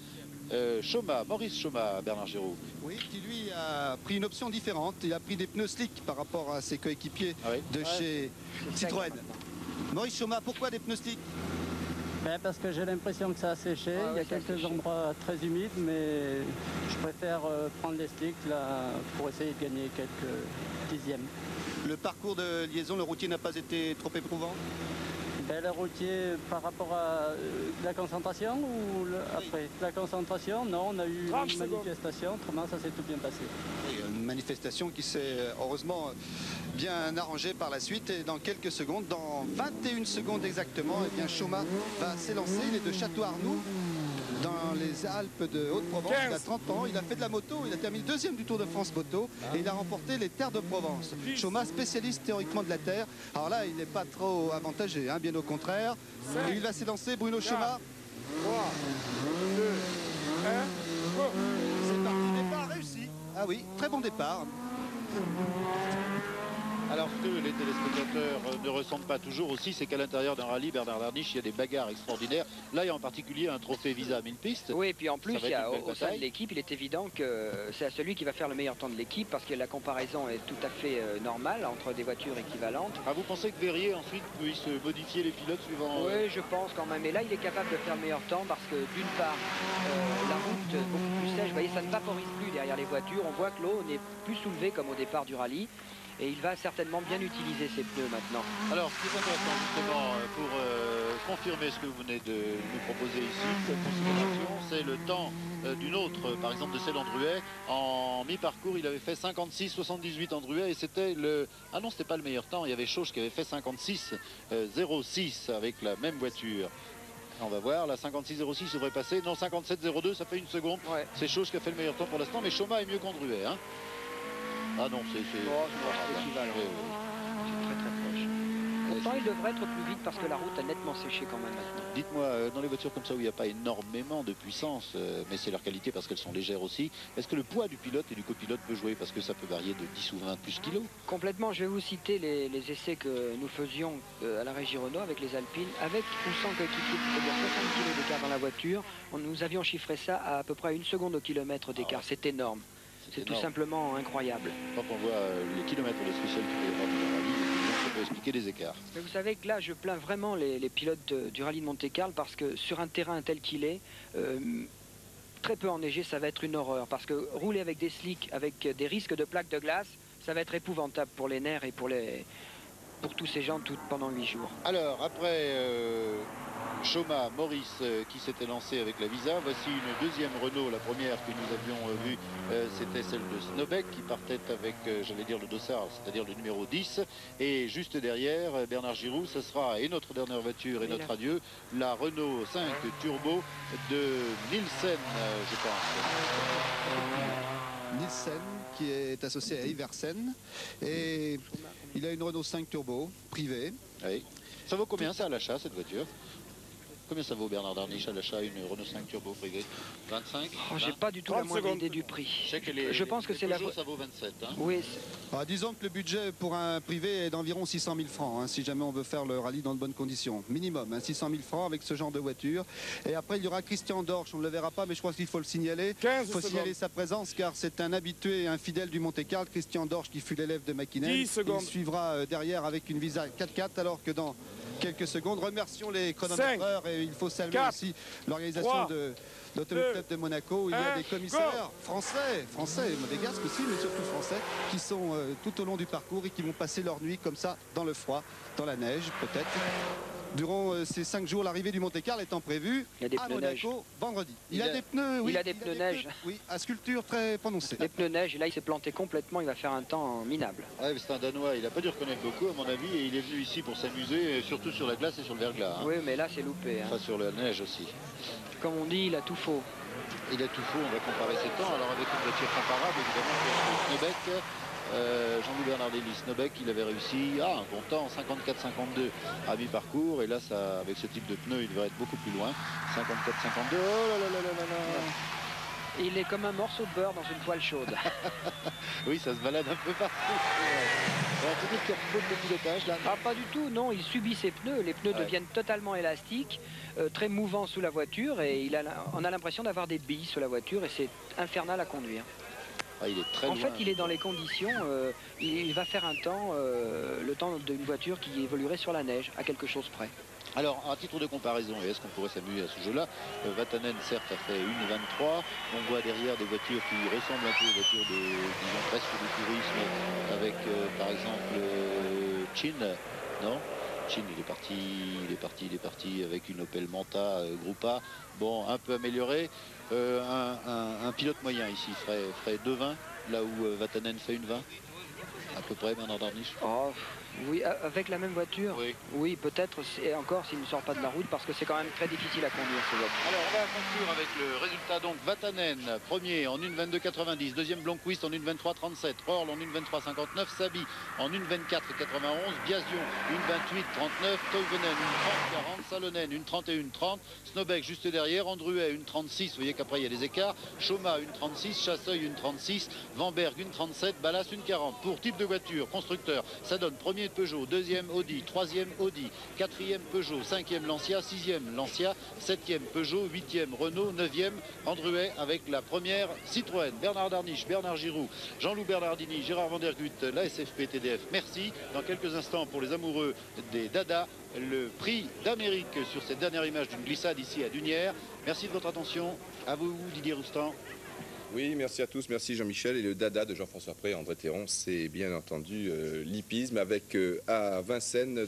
Choma, Maurice Choma, Bernard Giraud. Oui, qui lui a pris une option différente. Il a pris des pneus slick par rapport à ses coéquipiers de chez Citroën. Maurice Choma, pourquoi des pneus slick? Parce que j'ai l'impression que ça a séché. Il y a quelques endroits très humides, mais je préfère prendre les slicks là, pour essayer de gagner quelques dixièmes. Le parcours de liaison, le routier n'a pas été trop éprouvant? Le routier par rapport à la concentration ou après la concentration, non, on a eu une manifestation, autrement ça s'est tout bien passé. Oui, une manifestation qui s'est heureusement bien arrangée par la suite et dans quelques secondes, dans 21 secondes exactement, eh bien Choma va s'élancer. Il est de Château-Arnoux dans les Alpes de Haute-Provence. Il a 30 ans, il a fait de la moto, il a terminé 2e du Tour de France moto et il a remporté les terres de Provence. Choma, spécialiste théoriquement de la terre. Alors là, il n'est pas trop avantagé, bien au contraire. Et il va s'élancer, Bruno Choma. 3, 2, 1, go. C'est parti, départ réussi. Ah oui, très bon départ. Alors que les téléspectateurs ne ressentent pas toujours aussi, c'est qu'à l'intérieur d'un rallye, Bernard Darniche, il y a des bagarres extraordinaires. Là, il y a en particulier un trophée Visa à 1000 pistes. Oui, et puis en plus, Ça va être une belle au sein de bataille. l'équipe, il est évident que c'est à celui qui va faire le meilleur temps de l'équipe parce que la comparaison est tout à fait normale entre des voitures équivalentes. Ah, vous pensez que Verrier ensuite puisse modifier les pilotes suivant Oui, je pense quand même. Et là, il est capable de faire le meilleur temps parce que d'une part, la route beaucoup plus sèche, vous voyez, ça ne vaporise plus derrière les voitures. On voit que l'eau n'est plus soulevée comme au départ du rallye. Et il va certainement bien utiliser ses pneus maintenant. Alors, ce qui est intéressant justement pour confirmer ce que vous venez de nous proposer ici, cette considération, c'est le temps d'une autre, par exemple de celle Andruet. En mi-parcours, il avait fait 56,78 Andruet et c'était le... Ah non, c'était pas le meilleur temps, il y avait Chauche qui avait fait 56,06 avec la même voiture. On va voir, la 56,06 devrait passer. Non, 57,02, ça fait une seconde. Ouais. C'est Chauche qui a fait le meilleur temps pour l'instant, mais Choma est mieux qu'Andruet. Hein. Ah non, c'est équivalent. C'est très très proche. Pourtant, il devrait être plus vite parce que la route a nettement séché quand même maintenant. Dites-moi, dans les voitures comme ça où il n'y a pas énormément de puissance, mais c'est leur qualité parce qu'elles sont légères aussi, est-ce que le poids du pilote et du copilote peut jouer parce que ça peut varier de 10 ou 20 plus kilos? Complètement, je vais vous citer les essais que nous faisions à la Régie Renault avec les Alpines, avec ou sans coéquipier, c'est-à-dire 60 kg d'écart dans la voiture. Nous avions chiffré ça à peu près 1 seconde au kilomètre d'écart, c'est énorme. C'est tout simplement incroyable. Quand on voit les kilomètres de spécial qu'il peut y avoir dans le rallye, ça peut expliquer les écarts. Mais vous savez que là, je plains vraiment les pilotes du rallye de Monte-Carlo parce que sur un terrain tel qu'il est, très peu enneigé, ça va être une horreur. Parce que rouler avec des slicks, avec des risques de plaques de glace, ça va être épouvantable pour les nerfs et pour tous ces gens pendant 8 jours. Alors, après Choma, Maurice qui s'était lancé avec la Visa, voici une deuxième Renault. La première que nous avions vue, c'était celle de Snowbeck qui partait avec, j'allais dire, le dossard, c'est-à-dire le numéro 10. Et juste derrière, Bernard Giroux, ce sera, et notre dernière voiture et notre adieu, la Renault 5 Turbo de Nielsen, je pense. Nielsen, qui est associé à Iversen. Et il a une Renault 5 Turbo, privée. Oui. Ça vaut combien ça à l'achat, cette voiture? Combien ça vaut, Bernard Darniche, à l'achat, une Renault 5 Turbo privée? 25? J'ai pas du tout la moindre idée du prix. Je pense que c'est la... ça vaut 27. Hein. Oui. Disons que le budget pour un privé est d'environ 600 000 francs, hein, si jamais on veut faire le rallye dans de bonnes conditions. Minimum, hein, 600 000 francs avec ce genre de voiture. Et après, il y aura Christian Dorsch, on ne le verra pas, mais je crois qu'il faut le signaler. Il faut signaler sa présence, car c'est un habitué et un fidèle du Monte-Carlo, Christian Dorsch, qui fut l'élève de Mäkinen. Il suivra derrière avec une Visa 4x4, alors que dans quelques secondes, remercions les chronométreurs et il faut saluer aussi l'organisation de l'Automobile Club de Monaco. Il y a des commissaires français, monégasques aussi, mais surtout français, qui sont tout au long du parcours et qui vont passer leur nuit comme ça, dans le froid, dans la neige peut-être. Durant ces 5 jours, l'arrivée du Monte-Carlo étant prévue à Monaco vendredi. Il a des pneus, oui. Il a des pneus neige. Oui, à sculpture très prononcée. Les pneus neige, et là il s'est planté complètement, il va faire un temps minable. Ouais, c'est un Danois, il n'a pas dû reconnaître beaucoup à mon avis, et il est venu ici pour s'amuser, surtout sur la glace et sur le verglas. Hein. Oui, mais là c'est loupé. Hein. Enfin, sur la neige aussi. Comme on dit, il a tout faux. Il a tout faux, on va comparer ses temps, alors avec une voiture comparable, évidemment, Snowbeck. Jean-Louis Bernardelli, Snowbeck, il avait réussi un bon temps, 54-52 à mi-parcours, et là, ça, avec ce type de pneu, il devrait être beaucoup plus loin. 54-52, oh là là là là là là. Il est comme un morceau de beurre dans une poêle chaude. Oui, ça se balade un peu partout. On peut dire qu'il y a beaucoup de pilotage là. Ah, pas du tout, non, il subit ses pneus, les pneus deviennent totalement élastiques, très mouvants sous la voiture, et on a l'impression d'avoir des billes sous la voiture, et c'est infernal à conduire. Ah, il est très en loin. fait, il est dans les conditions, il va faire un temps, le temps d'une voiture qui évoluerait sur la neige, à quelque chose près. Alors, à titre de comparaison, et est-ce qu'on pourrait s'amuser à ce jeu-là, Vatanen, certes, a fait 1,23. On voit derrière des voitures qui ressemblent un peu aux voitures de, disons, presque du tourisme, avec, par exemple, Chin, non? Chin, il est parti avec une Opel Manta Gruppa, bon, un peu amélioré. Un pilote moyen ici ferait 2,20, là où Vatanen fait 1,20. À peu près, Bernard Darniche. Oh, oui, avec la même voiture. Oui, peut-être, et encore s'il ne sort pas de la route, parce que c'est quand même très difficile à conduire ce voiture. Alors, on va conclure avec le résultat. Donc, Vatanen, premier en 1,22,90. Deuxième, Blomqvist en 1,23,37. Orl en 1,23,59. Sabi en 1,24,91. Biasion, 1,28,39. Toivonen, 1,30,40. Salonen, 1,31,30. Snowbeck, juste derrière. Andruet, 1,36. Vous voyez qu'après, il y a des écarts. Choma, 1,36. Chasseuil, 1,36. Vanberg, 1,37. Ballas, 1,40. Pour type de voitures, constructeurs, ça donne premier Peugeot, deuxième Audi, troisième Audi, quatrième Peugeot, cinquième Lancia, sixième Lancia, septième Peugeot, huitième Renault, neuvième Andruet avec la première Citroën. Bernard Darniche, Bernard Giroux, Jean-Loup Bernardini, Gérard Vandergut, la SFP TDF, merci. Dans quelques instants, pour les amoureux des Dada, le prix d'Amérique sur cette dernière image d'une glissade ici à Dunières. Merci de votre attention. À vous, Didier Roustan. Oui, merci à tous, merci Jean-Michel. Et le dada de Jean-François Pré, André Théron, c'est bien entendu l'hippisme avec à Vincennes